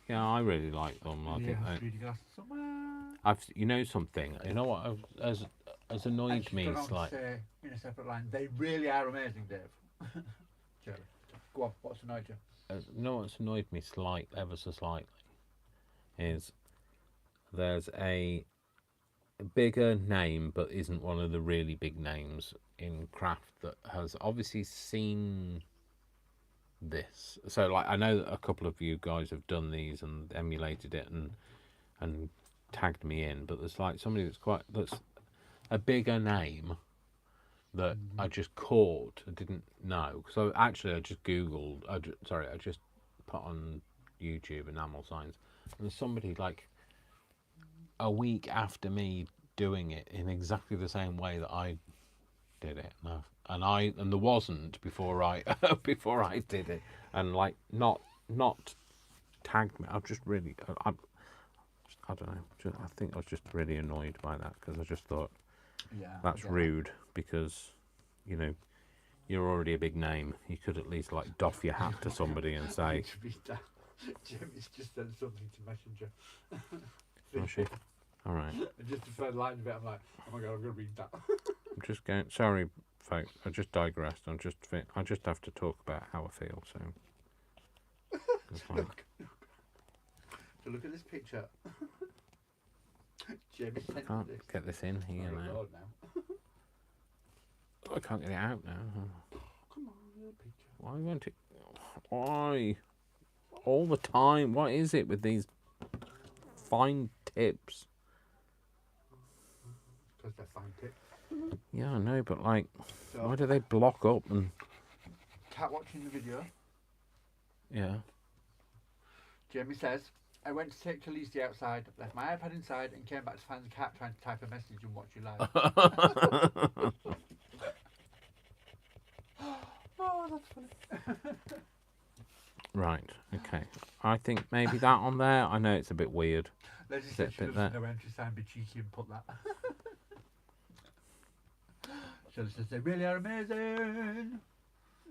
Yeah, I really like them. I think 3D glasses somewhere. you know something. You know what has annoyed me slightly. Say in a separate line, they really are amazing, Dave. Shirley, go on. What's annoyed you? You know what's annoyed me ever so slightly, is there's a bigger name but isn't one of the really big names in craft that has obviously seen this. So like I know that a couple of you guys have done these and emulated it and tagged me in, but there's like somebody that's a bigger name that I just caught, I didn't know. So actually I just googled, I just put on YouTube enamel signs, and there's somebody like a week after me doing it in exactly the same way that I did it, and there wasn't before I before I did it, and like not tagged me. I've just really I don't know. I think I was just really annoyed by that because I just thought that's rude because you know you're already a big name. You could at least like doff your hat to somebody and say. Jimmy's just sent something to Messenger. Oh shit! All right. And just the third line of it, I'm like, oh my god, I'm gonna read that. I'm just going. Sorry, folks. I just digressed. I just have to talk about how I feel. So. Look at this picture. Jamie I sent can't this. get this in here now. Lord now. I can't get it out now. Come on, little picture. Why won't it? Why? All the time. What is it with these fine tips? Because they're fine tips. Yeah, I know, but like, So, why do they block up and? cat watching the video. Yeah. Jamie says, I went to take Khaleesi outside, left my iPad inside, and came back to find the cat trying to type a message and watch you live. Oh, that's funny. Right. Okay. I think maybe that on there. I know it's a bit weird. Let's just Is it say a bit there? no entry sign, be cheeky and put that. Shirley says, they really are amazing.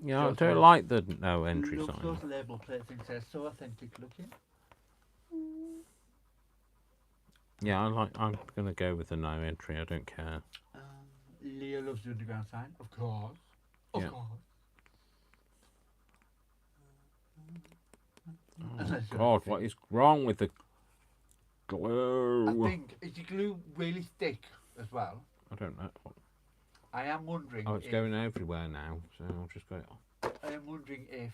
Yeah, I Just don't love- like the no entry Love sign. those label plate things, they're so authentic looking. Yeah, I'm gonna go with the no entry. I don't care. Leo loves the underground sign, of course. Of Yeah. course. Oh Unless you're God, a what thing. is wrong with the I glue? think, is your glue really thick as well? I don't know. I am wondering Oh, it's if, going everywhere now, so I'll just go. I am wondering if,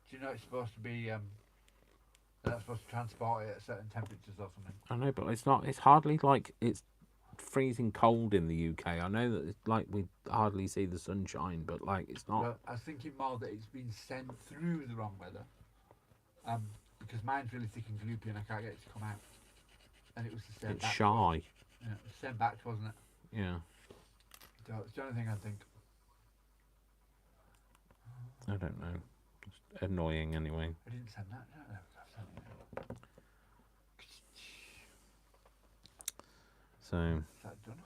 do you know it's supposed to be, they're not supposed to transport it at certain temperatures or something? I know, but it's not. It's hardly like it's freezing cold in the UK. I know that it's like we hardly see the sunshine, but like it's not. Well, I was thinking more that it's been sent through the wrong weather. because mine's really thick and gloopy and I can't get it to come out. And it was the same. It's shy. Yeah, it was the same batch, wasn't it? Yeah. So it's the only thing I think. I don't know. It's annoying anyway. I didn't send that. No, I've sent it. So. Is that done?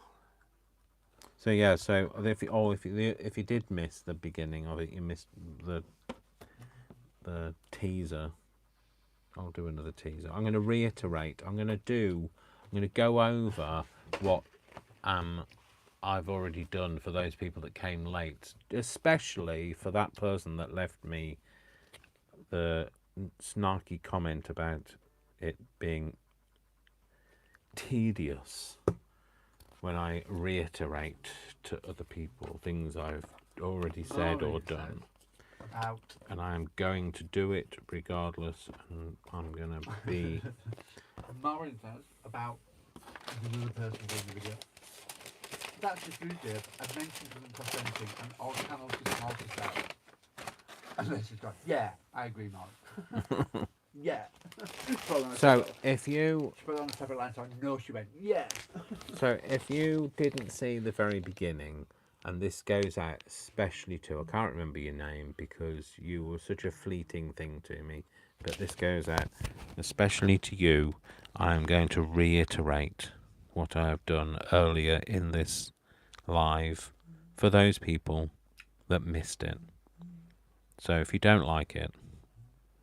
So yeah. So if you did miss the beginning of it, you missed the teaser. I'll do another teaser. I'm going to reiterate. I'm going to go over what I've already done for those people that came late, especially for that person that left me the snarky comment about it being tedious when I reiterate to other people things I've already said or done. And I am going to do it regardless, and I'm going to be... Maureen says about the other person doing the video. That's just rude, Dave. I've mentioned it doesn't cost anything, and all channels just multi-start. And then she's gone, yeah, I agree, Maureen. Yeah. So if you... She put it on a separate line, so I know she went, yeah. So if you didn't see the very beginning, and this goes out especially to, I can't remember your name because you were such a fleeting thing to me, but this goes out especially to you. I am going to reiterate what I have done earlier in this live for those people that missed it. So if you don't like it,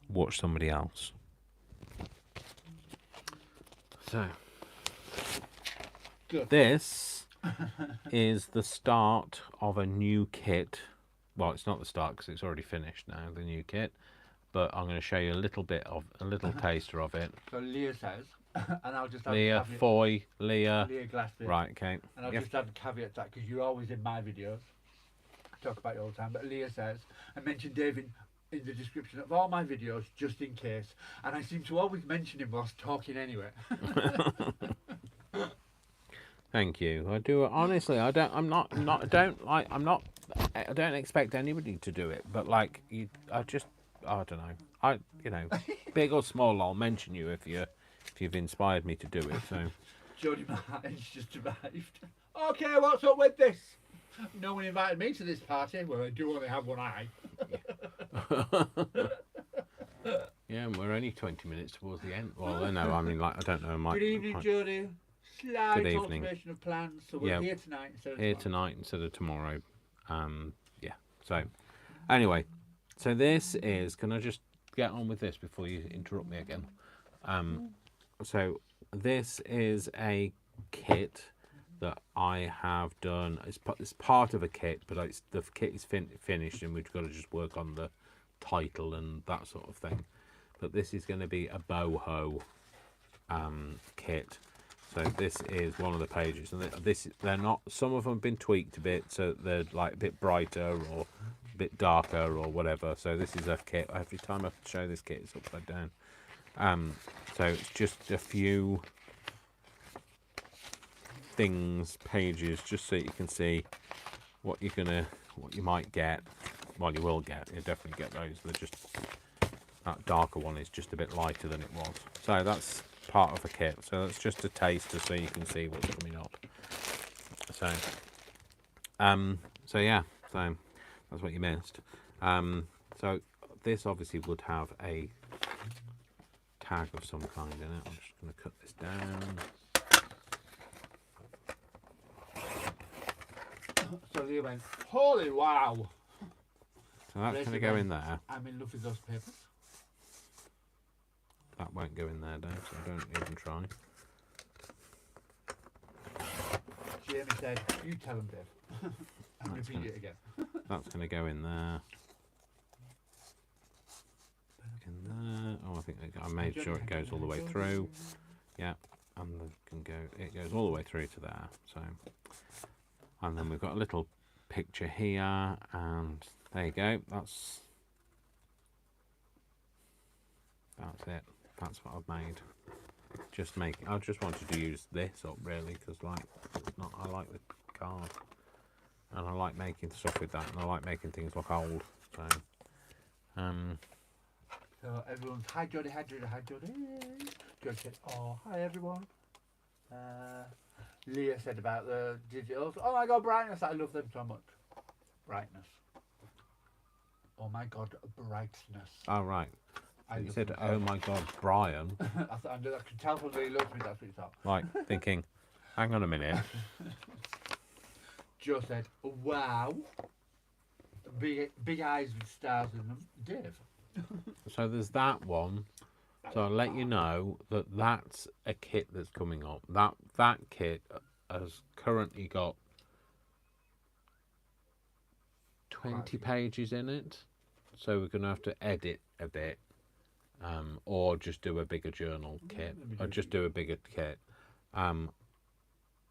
watch somebody else. So, Good. This is the start of a new kit. Well, it's not the start because it's already finished now, the new kit. But I'm going to show you a little taster of it. So Leah says, and I'll just add Leah, a caveat. Foy, Leah. Leah Glassfield. Right, okay. And I'll just add a caveat to that because you're always in my videos. I talk about it all the time. But Leah says, I mentioned David in the description of all my videos just in case. And I seem to always mention him whilst talking anyway. Thank you. I do honestly. I don't expect anybody to do it, but like you, I don't know. Big or small, I'll mention you if you've inspired me to do it. So. Jodie Martin's just arrived. Okay, what's up with this? No one invited me to this party. Well, I do only have one eye. Yeah, and we're only 20 minutes towards the end. Well, no, I mean, like, I don't know. Good evening, Jodie. Slight Good evening. alteration of plans, so we're here tonight instead of here tonight instead of tomorrow. Yeah. So, anyway, so this is. Can I just get on with this before you interrupt me again? So this is a kit that I have done. It's part of a kit, but the kit is finished, and we've got to just work on the title and that sort of thing. But this is going to be a boho kit. So this is one of the pages, and they're not. Some of them have been tweaked a bit, so they're like a bit brighter or a bit darker or whatever. So this is a kit. Every time I show this kit, it's upside down. So it's just a few pages, just so you can see what you might get. Well, you will get. You definitely get those. They're just that darker one is just a bit lighter than it was. So that's part of a kit. So that's just a taster, so you can see what's coming up. So, so yeah. So that's what you missed. So this obviously would have a tag of some kind in it. I'm just going to cut this down. So Leah went, holy wow! So that's going to go in there. I'm in love with those papers. That won't go in there, Dave, so don't even try. Jamie said, you tell him, Dave. I'm repeat it again. That's going to go in there. In there. Oh, I think I made sure it goes all the way through. Yeah, and it goes all the way through to there. So, and then we've got a little picture here, and there you go. That's it. That's what I've made. I just wanted to use this up really, because like I like the card, and I like making stuff with that, and I like making things look old. So, So everyone's hi Jodie, hi Jodie, hi Jodie. Jodie said, oh hi everyone. Leah said about the digitals. Oh my god, brightness! I love them so much. Brightness. Oh my god, brightness. Oh, right. I You love said, them so oh much. my God, Brian. I could tell from the way he looked at me, that's what he thought. Like, thinking, hang on a minute. Joe said, wow. Big eyes with stars in them. Dave. So there's that one. So I'll let you know that that's a kit that's coming up. That kit has currently got 20 pages in it. So we're going to have to edit a bit. Or just do a bigger journal kit. Or just do a bigger kit.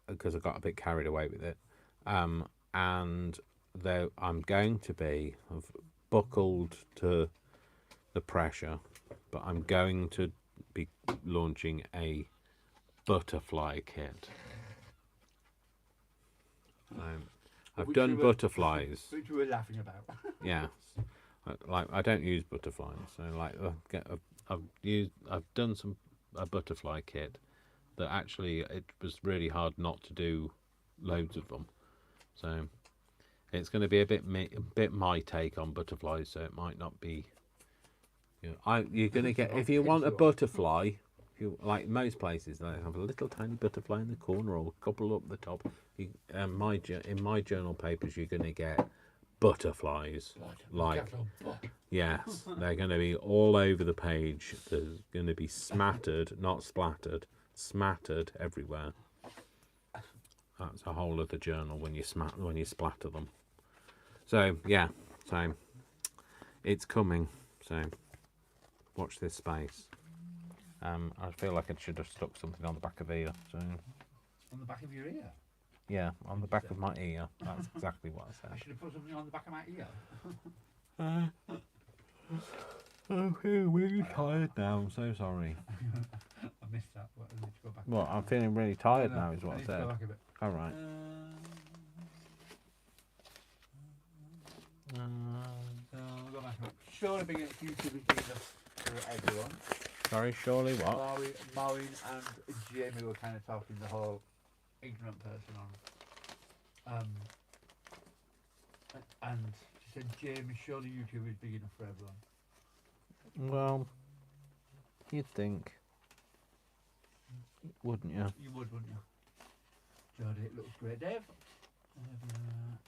Because I got a bit carried away with it. And though I'm going to be buckled to the pressure, but I'm going to be launching a butterfly kit. I've done butterflies. Which we were laughing about. Yeah, like I don't use butterflies, so like I've done a butterfly kit that actually it was really hard not to do loads of them. So it's going to be a bit my take on butterflies, so it might not be. You're going to get, if you want a butterfly, like most places, they have a little tiny butterfly in the corner or a couple up the top. In my journal papers, you're going to get butterflies. Like, yes, they're going to be all over the page. There's going to be smattered, not splattered, smattered everywhere. That's a whole other journal when you splatter them. So yeah, so it's coming. So watch this space. I feel like I should have stuck something on the back of here. So On the back of your ear? yeah, on the back of my ear. That's exactly what I said. I should have put something on the back of my ear. I'm feeling really tired now. I'm so sorry. I missed that. What, I need to go back. Well, I'm feeling really tired No, now, is what I need to go said. back a bit. All right. We'll go back a bit. Surely being a YouTube is big enough for everyone. Sorry, surely what? Maureen and Jamie were kind of talking the whole ignorant person on. And she said, Jamie, surely YouTube is big enough for everyone. Well, you'd think, wouldn't you? You would, wouldn't you? Jodie, it looks great, Dave.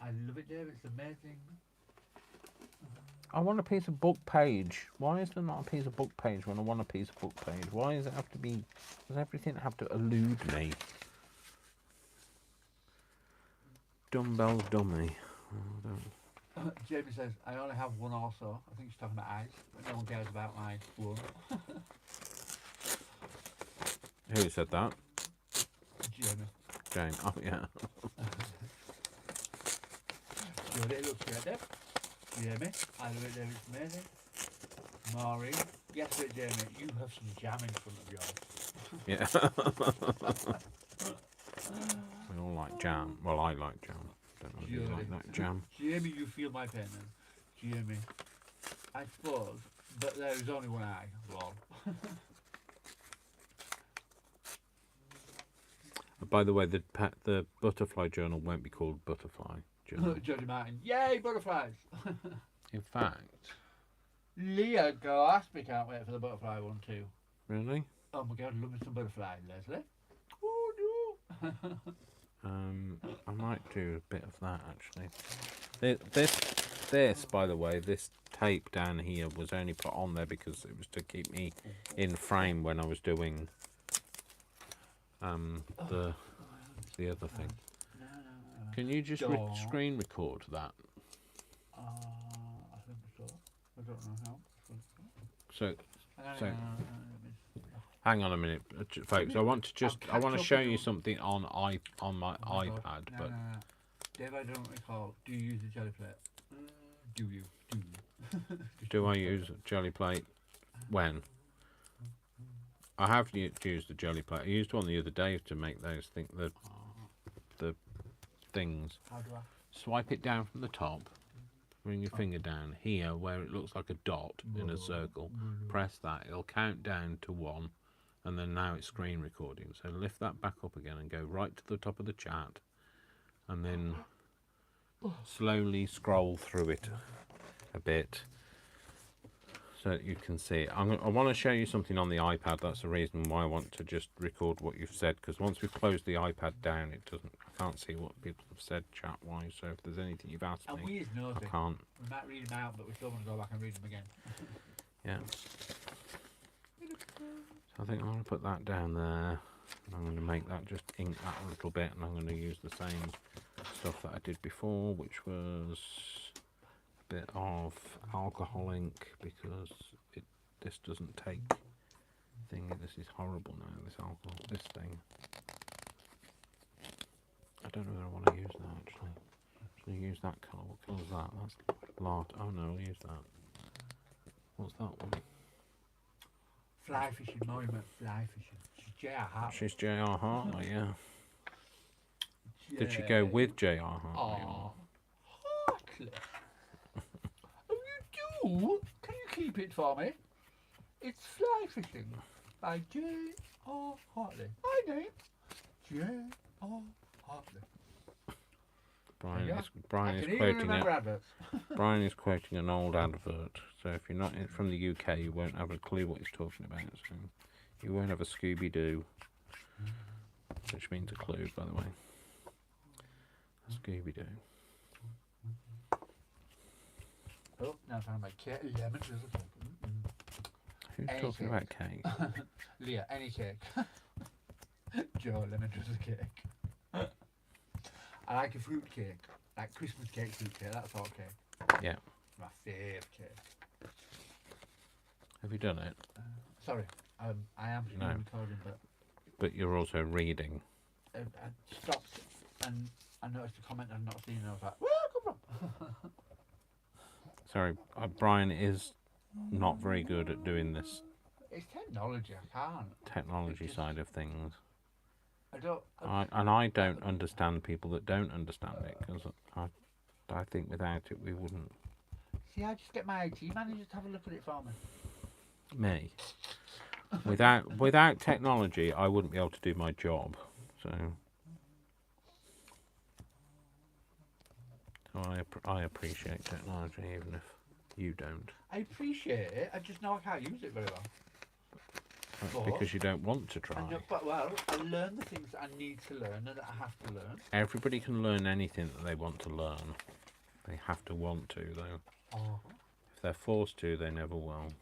I love it, Dave. It's amazing. I want a piece of book page. Why is there not a piece of book page when I want a piece of book page? Why does it have to be... Does everything have to elude me? Dumbbell dummy. Jamie says, I only have one also. I think she's talking about eyes, but no one cares about my one. Who said that? Jamie. Jane. Oh, yeah. Jodie, it looks great, Dave. Jamie, I love it, Dave. It's amazing. Maureen, yes, but Jamie, you have some jam in front of yours. Yeah. We all like jam. Well, I like jam. Don't know if you like that jam. Jamie, you feel my pain then. Jamie, I suppose, but there is only one eye. Lol. By the way, the butterfly journal won't be called Butterfly Journal. Jodie Martin, yay, butterflies. In fact, Leah, go ask me, can't wait for the butterfly one too. really, Oh my god, love me some butterfly, Leslie. Oh no. I might do a bit of that actually. This, by the way, this tape down here was only put on there because it was to keep me in frame when I was doing the other thing. No. Can you just screen record that? I think so. I don't know how. So So. hang on a minute, folks. I want to show you something on my iPad, but No. Dave, I don't recall. Do you use the jelly plate? Do you? do I use a jelly plate? When? I have used the jelly plate. I used one the other day to make those the things. How do I? Swipe it down from the top, Bring your finger down here where it looks like a dot in a circle. Press that. It'll count down to 1, and then now it's screen recording. So lift that back up again and go right to the top of the chat, and then slowly scroll through it a bit so that you can see it. I want to show you something on the iPad. That's the reason why I want to just record what you've said, because once we've closed the iPad down, I can't see what people have said chat wise. So if there's anything you've asked And me, we I can't. We might read them out, but we still want to go back and read them again. Yeah. So I think I'm going to put that down there. I'm going to make that just ink that a little bit, and I'm going to use the same stuff that I did before, which was a bit of alcohol ink, because this doesn't take thing. This is horrible now, this alcohol, this thing. I don't know whether I want to use that actually. I'm going to use that colour. What colour is that? That's large. Oh no, I'll use that. What's that one? Fly fishing, monument fly fishing. She's J.R. Hartley. She's J.R. Hartley, yeah. Did she go with J.R. Hartley? Oh, Hartley. Oh, you do? Can you keep it for me? It's Fly Fishing by J.R. Hartley. My name, J.R. Hartley. Brian is quoting Brian is quoting an old advert. So if you're not from the UK, you won't have a clue what he's talking about. So you won't have a Scooby-Doo, which means a clue, by the way. Scooby-Doo. Oh, now I'm trying to make cake. Lemon drizzle cake. Who's Any talking about cake? Leah, any cake. Joe, lemon drizzle cake. I like a fruit cake, like Christmas cake, fruit cake, that sort of cake. Yeah. My favourite cake. Have you done it? Sorry, I am No. recording, But you're also reading. I stopped and I noticed a comment I'd not seen, and I was like, where did I come from? Sorry, Brian is not very good at doing this It's technology, I can't. technology side of things. I don't. I don't understand people that don't understand it, because I think without it we wouldn't. See, I just get my IT manager to have a look at it for me. Me. Without technology, I wouldn't be able to do my job. So I appreciate technology, even if you don't. I appreciate it, I just know I can't use it very well. That's because you don't want to try. But I learn the things that I need to learn and that I have to learn. Everybody can learn anything that they want to learn. They have to want to, though. If they're forced to, they never will.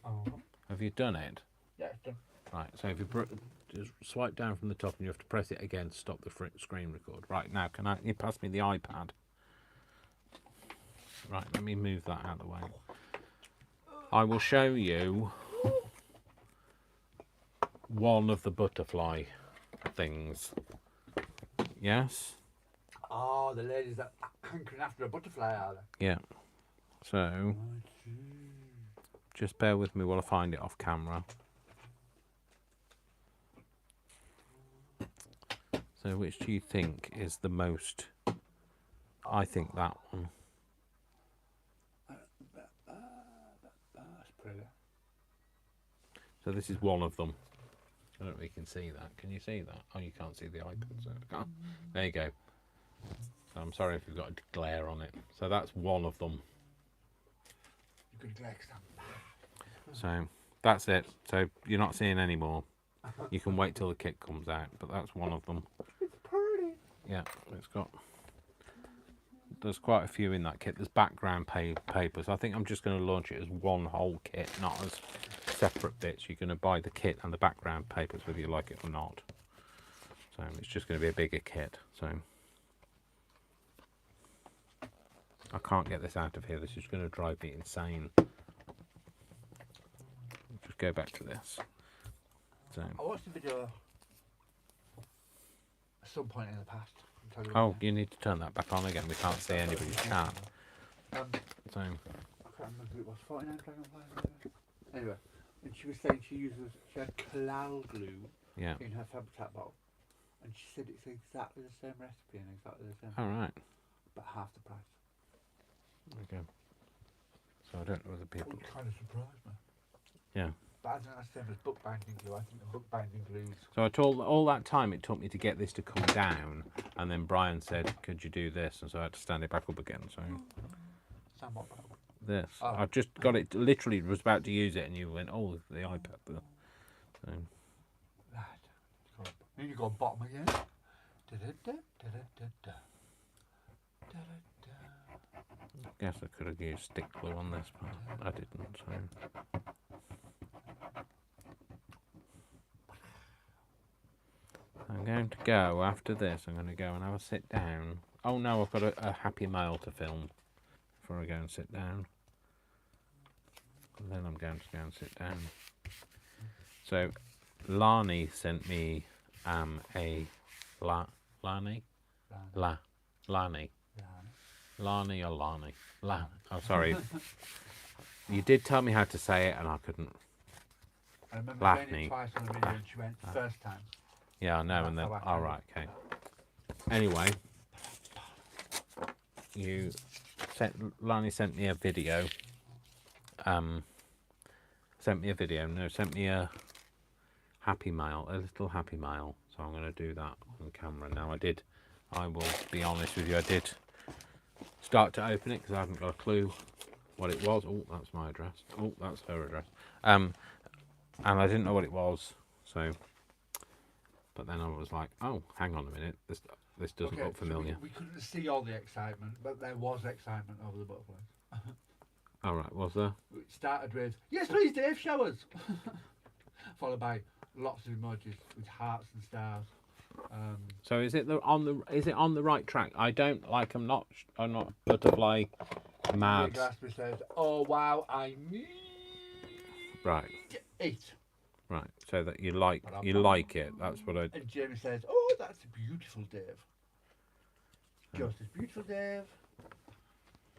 Have you done it? Yeah, it's done. Right, so if you just swipe down from the top and you have to press it again to stop the screen record. Right, now can you pass me the iPad? Right, let me move that out of the way. I will show you one of the butterfly things. Yes? Oh, the ladies that hankering after a butterfly, are they? Yeah. So, just bear with me while I find it off camera. So, which do you think is the most? I think that one. That's pretty. So this is one of them. I don't know if you can see that. Can you see that? Oh, you can't see the iPad. So I can't. There you go. So I'm sorry if you've got a glare on it. So that's one of them. You could glare So that's it. So you're not seeing any more. You can wait till the kit comes out, but that's one of them. It's pretty. Yeah, it's got. There's quite a few in that kit. There's background papers. I think I'm just going to launch it as one whole kit, not as separate bits. You're going to buy the kit and the background papers whether you like it or not. So it's just going to be a bigger kit. So I can't get this out of here. This is going to drive me insane. Just go back to this. So I watched the video at some point in the past. oh, you need to turn that back on again. We can't see anybody's chat. So I can't remember who it was. 49 Dragonfly. Anyway, and she was saying she had cloud glue yeah. in her habitat bottle, and she said it's exactly the same recipe and exactly the same, All right. but half the price. Okay. So I don't know whether people. It kind of surprised me. Yeah. But I think that's the same as bookbinding glue. I think the bookbinding glues. So I told all that time it took me to get this to come down, and then Brian said, "Could you do this?" And so I had to stand it back up again. So Somewhat. this, Oh. I've just got it. Literally was about to use it, and you went, "Oh, the iPad." There. So Right. Then you go bottom again. Da-da-da, da-da-da-da. Da-da-da. I guess I could have used stick glue on this, but I didn't. So. I'm going to go after this. I'm going to go and have a sit down. Oh no, I've got a happy mail to film before I go and sit down. And then I'm going to go and sit down. So, Lani sent me a Lani or Lani. Oh, sorry. You did tell me how to say it, and I couldn't. I remember saying it twice on the video, and she went first time. Yeah, I know, and then all right, okay. Anyway, Lani sent me a video. Sent me a happy mail, a little happy mail. So I'm going to do that on camera. Now I will be honest with you, I did start to open it because I haven't got a clue what it was. Oh, that's my address. Oh, that's her address. And I didn't know what it was, so. But then I was like, oh, hang on a minute, this doesn't look familiar. So we couldn't see all the excitement, but there was excitement over the butterflies. All right, was there? It started with, yes please Dave, showers! Followed by lots of emojis with hearts and stars. So is it on the right track? I don't like. I'm not butterfly mad. Gillespie says, "Oh wow, I need Right. it." Right. So that you like it. That's what I. And Jamie says, "Oh, that's beautiful, Dave." Joe says, "Beautiful, Dave."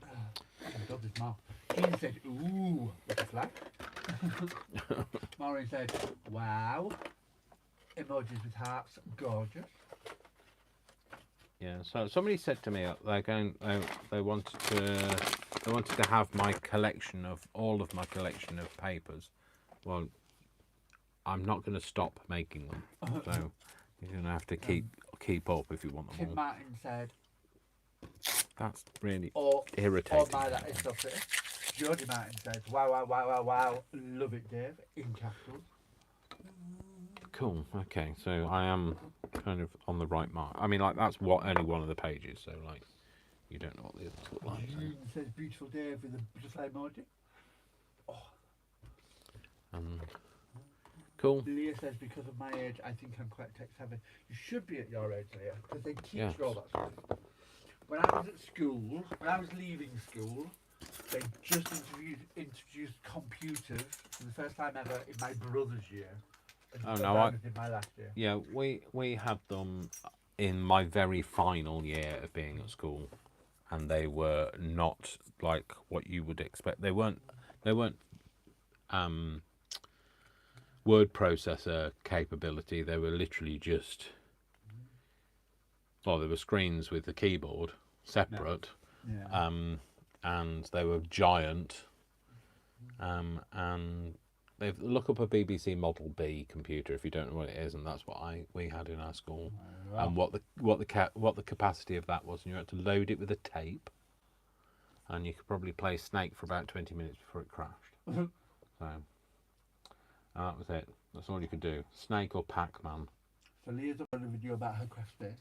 I love this mouth. Ian said, "Ooh," with a flag. Maureen said, "Wow." Emojis with hearts, gorgeous. Yeah. So somebody said to me they wanted to have my collection of all of my collection of papers. Well, I'm not going to stop making them. So you're going to have to keep up if you want them Tim all. Martin said, That's really "Oh, irritating. oh my, that is so pretty." Jodie Martin says, "Wow, wow, wow, wow, wow, love it, Dave," in capitals. Cool. Okay. So I am kind of on the right mark. I mean, like that's only one of the pages. So like, you don't know what the others look like. June says, "Beautiful Dave," with a butterfly emoji. Cool. Leah says, "Because of my age, I think I'm quite tech savvy." You should be at your age, Leah, because they teach Yes. you all that stuff. When I was at school, when I was leaving school, they just introduced computers for the first time ever in my brother's year. Oh no, in my last year. Yeah, we had them in my very final year of being at school, and they were not like what you would expect. They weren't word processor capability. They were literally just there were screens with the keyboard separate, Yeah. and they were giant, and they look up a BBC Model B computer if you don't know what it is, and that's what we had in our school, and what the capacity of that was, and you had to load it with a tape, and you could probably play Snake for about 20 minutes before it crashed. So that was it. That's all you could do. Snake or Pac-Man. So Leah's uploaded a video about her craft space.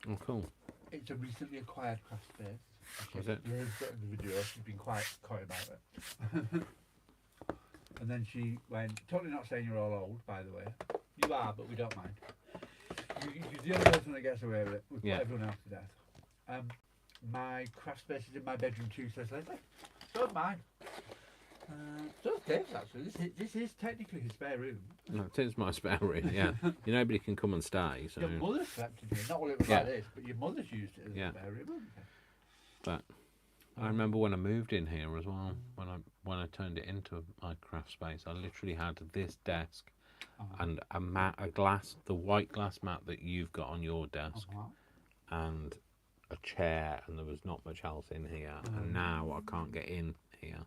Oh, cool. It's a recently acquired craft space. Is it? Leah's got in the video. She's been quite coy about it. And then she went, totally not saying you're all old, by the way. You are, but we don't mind. You're the only person that gets away with it. We put everyone else to death. My craft space is in my bedroom too, says Leslie. So is mine. So is Dave's, actually. This is technically his spare room. No, it is my spare room, yeah. Nobody can come and stay. So. Your mother slept in here. Not all it was like this, but your mother's used it as a spare room, hasn't it? But I remember when I moved in here as well, when I turned it into my craft space, I literally had this desk and the white glass mat that you've got on your desk, and a chair, and there was not much else in here. And now I can't get in here,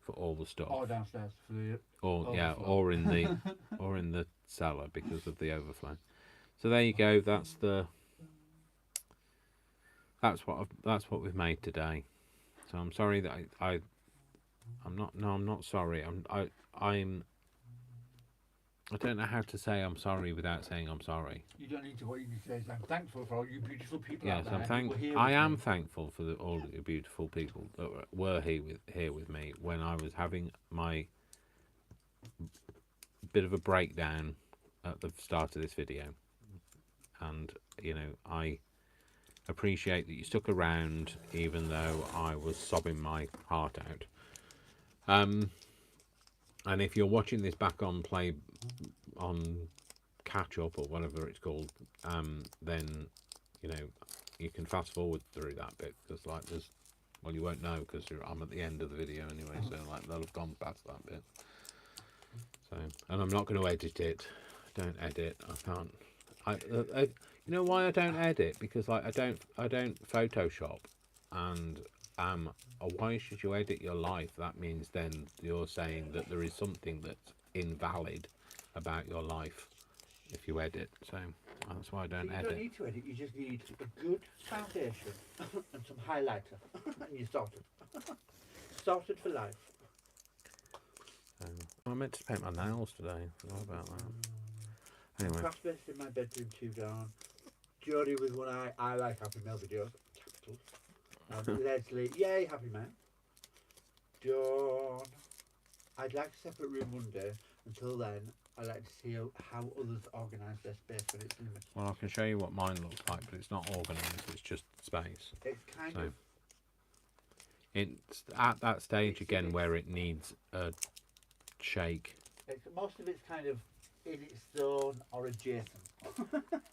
for all the stuff. Or downstairs for the Or overflow. or in the cellar because of the overflow. So there you go. That's what we've made today. So I'm sorry that I'm not sorry. I don't know how to say I'm sorry without saying I'm sorry. You don't need to. What you need to say is, I'm thankful for all you beautiful people Yes, out there. I am thankful for all the beautiful people that were here with me when I was having my bit of a breakdown at the start of this video. And, you know, I appreciate that you stuck around even though I was sobbing my heart out. And if you're watching this back on catch up or whatever it's called, then, you know, you can fast forward through that bit because, like, you won't know because I'm at the end of the video anyway, so like they'll have gone past that bit. So, and I'm not going to edit it. Don't edit. I can't. You know why I don't edit? Because like I don't Photoshop, and why should you edit your life? That means then you're saying that there is something that's invalid about your life if you edit. So that's why I don't edit. You don't need to edit. You just need a good foundation and some highlighter, and you're sorted. Sorted for life. I meant to paint my nails today. I forgot about that. Anyway. Craft bits in my bedroom too, Dawn. Jodie with one eye. I like Happy Mail videos. Capital. Leslie, yay, Happy Man. Dawn. I'd like a separate room one day. Until then, I'd like to see how others organise their space when it's limited. Well, I can show you what mine looks like, but it's not organised. It's just space. It's kind of. It's at that stage again where it needs a shake. Most of it's kind of in its zone or adjacent.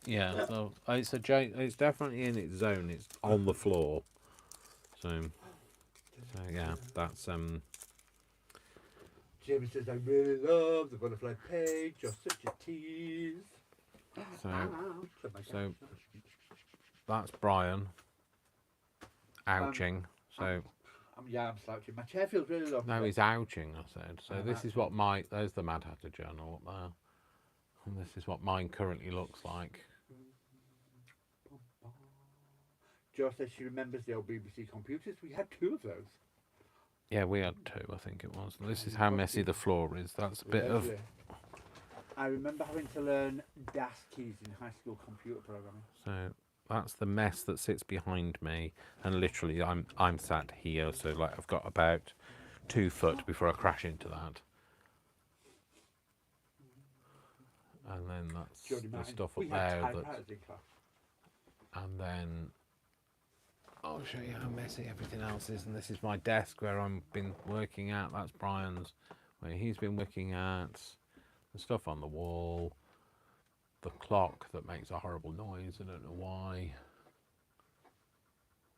Yeah, so it's definitely in its zone. It's on the floor. So yeah, that's Jamie says, I really love the butterfly page. You're such a tease. So that's Brian ouching. I'm slouching. My chair feels really lovely. No, he's ouching, I said. So this is what there's the Mad Hatter journal up there. And this is what mine currently looks like. Jo says she remembers the old BBC computers. We had 2 of those. Yeah, we had 2, I think it was. This is how messy the floor is. That's a bit of... I remember having to learn DAS keys in high school computer programming. So that's the mess that sits behind me. And literally, I'm sat here. So like I've got about 2 foot before I crash into that. And then that's the stuff up there. And then I'll show you how messy everything else is. And this is my desk where I've been working at. That's Brian's, where he's been working at. The stuff on the wall. The clock that makes a horrible noise. I don't know why.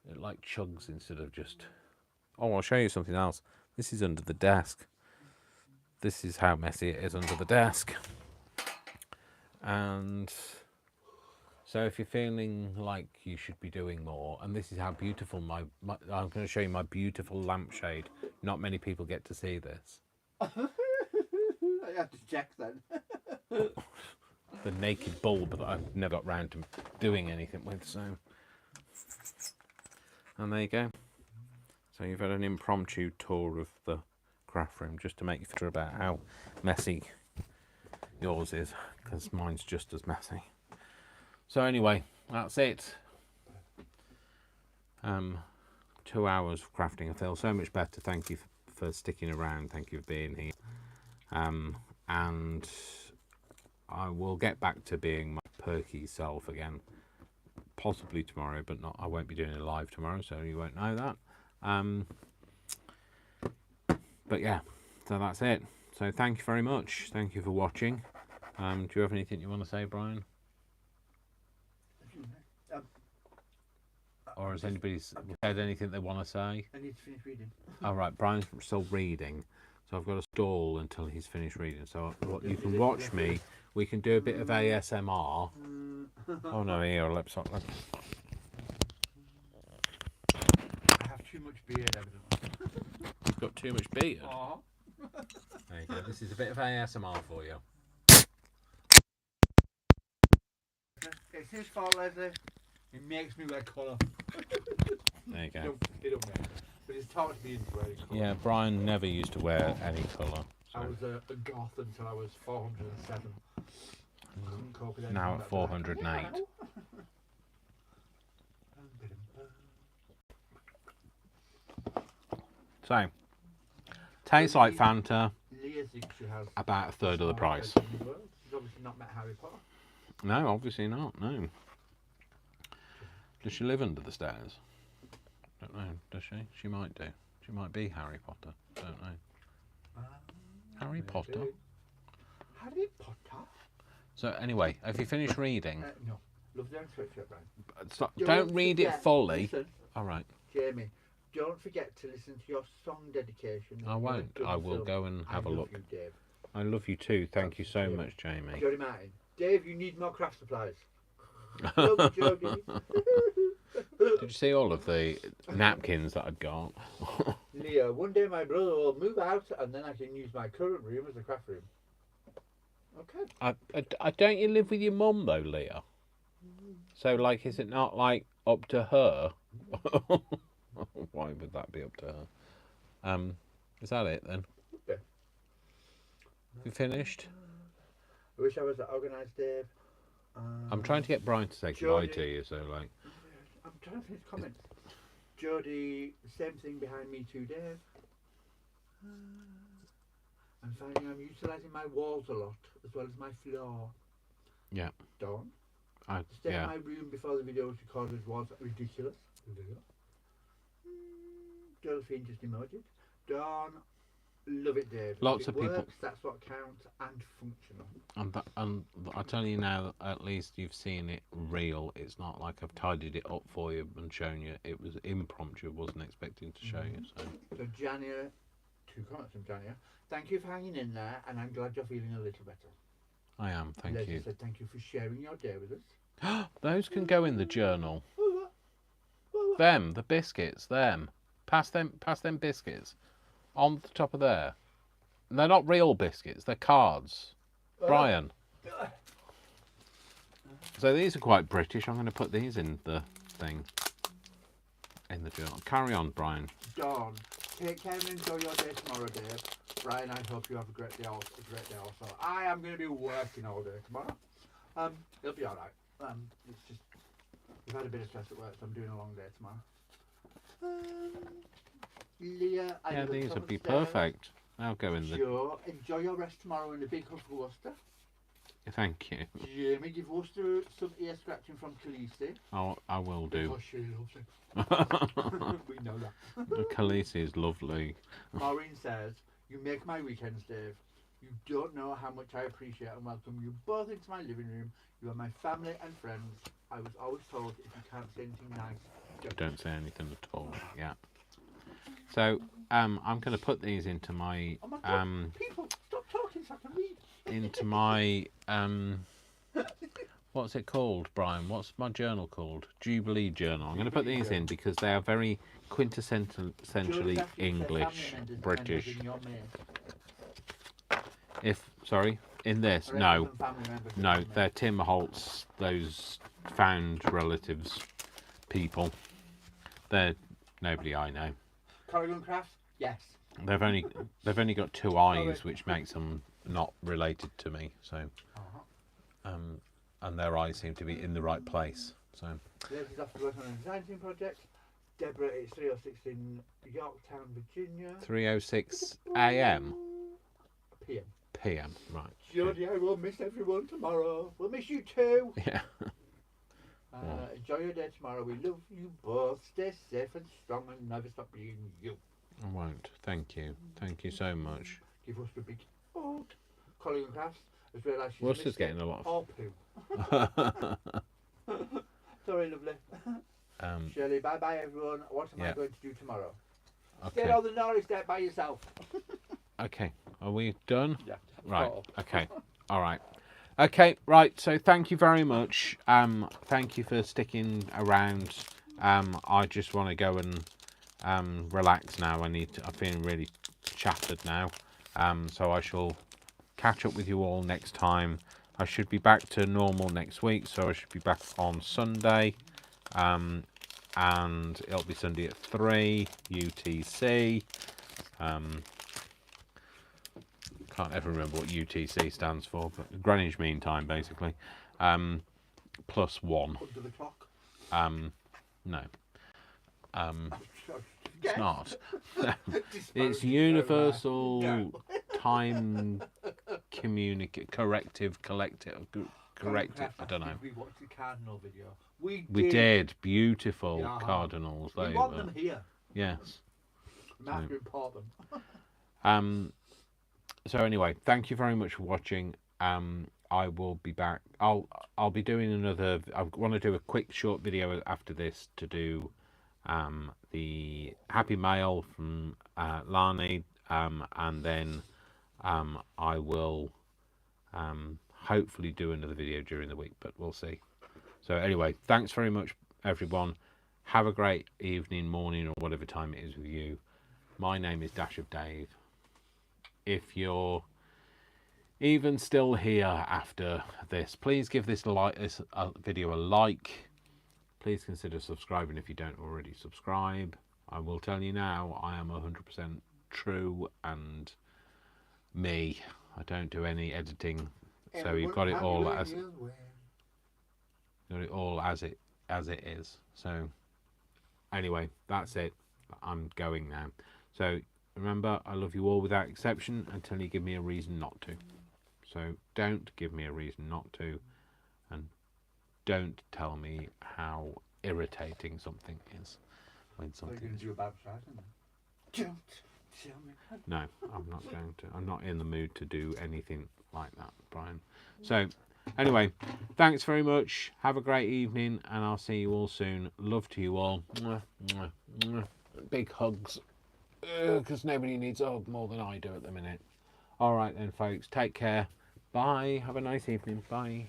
It like chugs instead of just... Oh, I'll show you something else. This is under the desk. This is how messy it is under the desk. And so if you're feeling like you should be doing more, and this is how beautiful I'm going to show you my beautiful lampshade. Not many people get to see this. I have to check then. The naked bulb that I've never got round to doing anything with. So, and there you go. So you've had an impromptu tour of the craft room just to make you feel about how messy yours is, because mine's just as messy. So anyway, that's it. 2 hours of crafting. I feel so much better. Thank you for sticking around. Thank you for being here. And I will get back to being my perky self again, possibly tomorrow, but not. I won't be doing it live tomorrow, so you won't know that. But yeah, so that's it. So thank you very much. Thank you for watching. Do you have anything you want to say, Brian? Or has anybody said anything they want to say? I need to finish reading. All right, Brian's still reading, so I've got to stall until he's finished reading. So you can watch me. We can do a bit of ASMR. Oh no, here, let's. I have too much beard, evidently. You've got too much beard. Aw. There you go. This is a bit of ASMR for you. It's his fault, Leslie. He makes me wear colour. There you go. He don't make it. But he's taught me into wearing colour. Yeah, Brian never used to wear any colour. I was a goth until I was 407. Couldn't cope with Now anything at but that. 408. So, tastes like Fanta, Leah thinks she has about a third of the price. She's obviously not met Harry Potter. No, obviously not, no. Does she live under the stairs? Don't know, does she? She might do. She might be Harry Potter. Don't know. Harry Potter? Harry Potter? So anyway, have you finished reading? No. Love the unscripted, Brian. Don't read it forget- fully. Listen, All right. Jamie, don't forget to listen to your song dedication. that I you won't. have done I will so. go and have I a love look. You, Dave. I love you too. Thank you so much, Jamie. Jody Martin. Dave, you need more craft supplies. Love you, Jody. Did you see all of the napkins that I'd got? Leah, one day my brother will move out and then I can use my current room as a craft room. Okay. I don't you live with your mum though, Leah? So like, is it not like up to her? Why would that be up to her? Is that it then? Okay. You finished? I wish I was organised, Dave. I'm trying to get Brian to say goodbye to you, so like. I'm trying to finish comments. Jody, same thing behind me too, Dave. I'm finding I'm utilising my walls a lot as well as my floor. Yeah. Dawn. I, Stay in yeah. my room before the video was recorded was ridiculous. Josephine just emoted. Dawn, love it, Dave. Lots if it of people- works, that's what counts, and functional. And I tell you now, at least you've seen it real. It's not like I've tidied it up for you and shown you. It was impromptu. Wasn't expecting to show you. So So Jania, 2 comments from Jania. Thank you for hanging in there, and I'm glad you're feeling a little better. I am. Thank Leslie you. said thank you for sharing your day with us. Those can go in the journal. Oh, what? Them, the biscuits. Them. Pass them biscuits on the top of there. And they're not real biscuits. They're cards. Brian. So these are quite British. I'm going to put these in the thing. In the journal. Carry on, Brian. Dawn, take care and enjoy your day tomorrow, Dave. Brian, I hope you have a great day also. I am going to be working all day tomorrow. It'll be alright. It's just, we've had a bit of stress at work, so I'm doing a long day tomorrow. Leah, I Yeah, live at the these top would of be the stairs. perfect. I'll go in the... Joe, enjoy your rest tomorrow in a big hug for Worcester. Thank you. Jamie, give Worcester some ear scratching from Khaleesi. I will do. Because she loves it. We know that. Khaleesi is lovely. Maureen says, you make my weekends, Dave. You don't know how much I appreciate and welcome you both into my living room. You are my family and friends. I was always told if you can't say anything nice, Don't say anything at all. Yeah. So I'm going to put these into my Oh my God, people, stop talking so I can read. into my what's it called, Brian? What's my journal called? Jubilee journal. I'm going to put these in because they are very quintessentially English, British. If sorry, in this, no, they're Tim Holt's, those found relatives people. They're nobody I know. Corrigan Crafts, yes. They've only got 2 eyes, which makes them not related to me. So, and their eyes seem to be in the right place. So, Liz is off to work on a design team project. Deborah, it's 3:06 in Yorktown, Virginia. 3:06 a.m. PM. p.m. Right. Jodie, I will miss everyone tomorrow. We'll miss you too. Yeah. Enjoy your day tomorrow. We love you both. Stay safe and strong and never stop being you. I won't. Thank you. Thank you so much. Give us a big old Colin Crafts has realised she's Worcester's missed getting a lot of. or poo. Sorry, lovely. Shirley, bye bye everyone. What am I going to do tomorrow? Okay. Get all the knowledge there by yourself. Okay. Are we done? Yeah. Right. Okay. All right. Okay. Right. So thank you very much. Thank you for sticking around. I just want to go and relax now. I'm feeling really chattered now. So I shall catch up with you all next time. I should be back to normal next week, so I should be back on Sunday. And it'll be Sunday at 3 UTC. Can't ever remember what UTC stands for, but Greenwich Mean Time, basically. +1. Under the clock. No. It's not. It's universal time corrective. I don't know. We watched the cardinal video. We did. Beautiful cardinals. We They want were. them here. Yes. We have to import them. So anyway, thank you very much for watching. I will be back. I'll be doing another. I want to do a quick short video after this to do the Happy Mail from Lani, and then I will hopefully do another video during the week, but we'll see. So anyway, thanks very much, everyone. Have a great evening, morning, or whatever time it is with you. My name is Dash of Dave. If you're even still here after this, please give this video a like. Please consider subscribing if you don't already subscribe. I will tell you now, I am 100% true and me. I don't do any editing, so you've got it all as it is. So anyway, that's it. I'm going now. So remember, I love you all without exception until you give me a reason not to. So don't give me a reason not to, and don't tell me how irritating something is when something. What are you going to do about that? Don't tell me. No, I'm not going to. I'm not in the mood to do anything like that, Brian. So anyway, thanks very much. Have a great evening, and I'll see you all soon. Love to you all. Mwah, mwah, mwah. Big hugs, because nobody needs a hug more than I do at the minute. All right then, folks. Take care. Bye. Have a nice evening. Bye.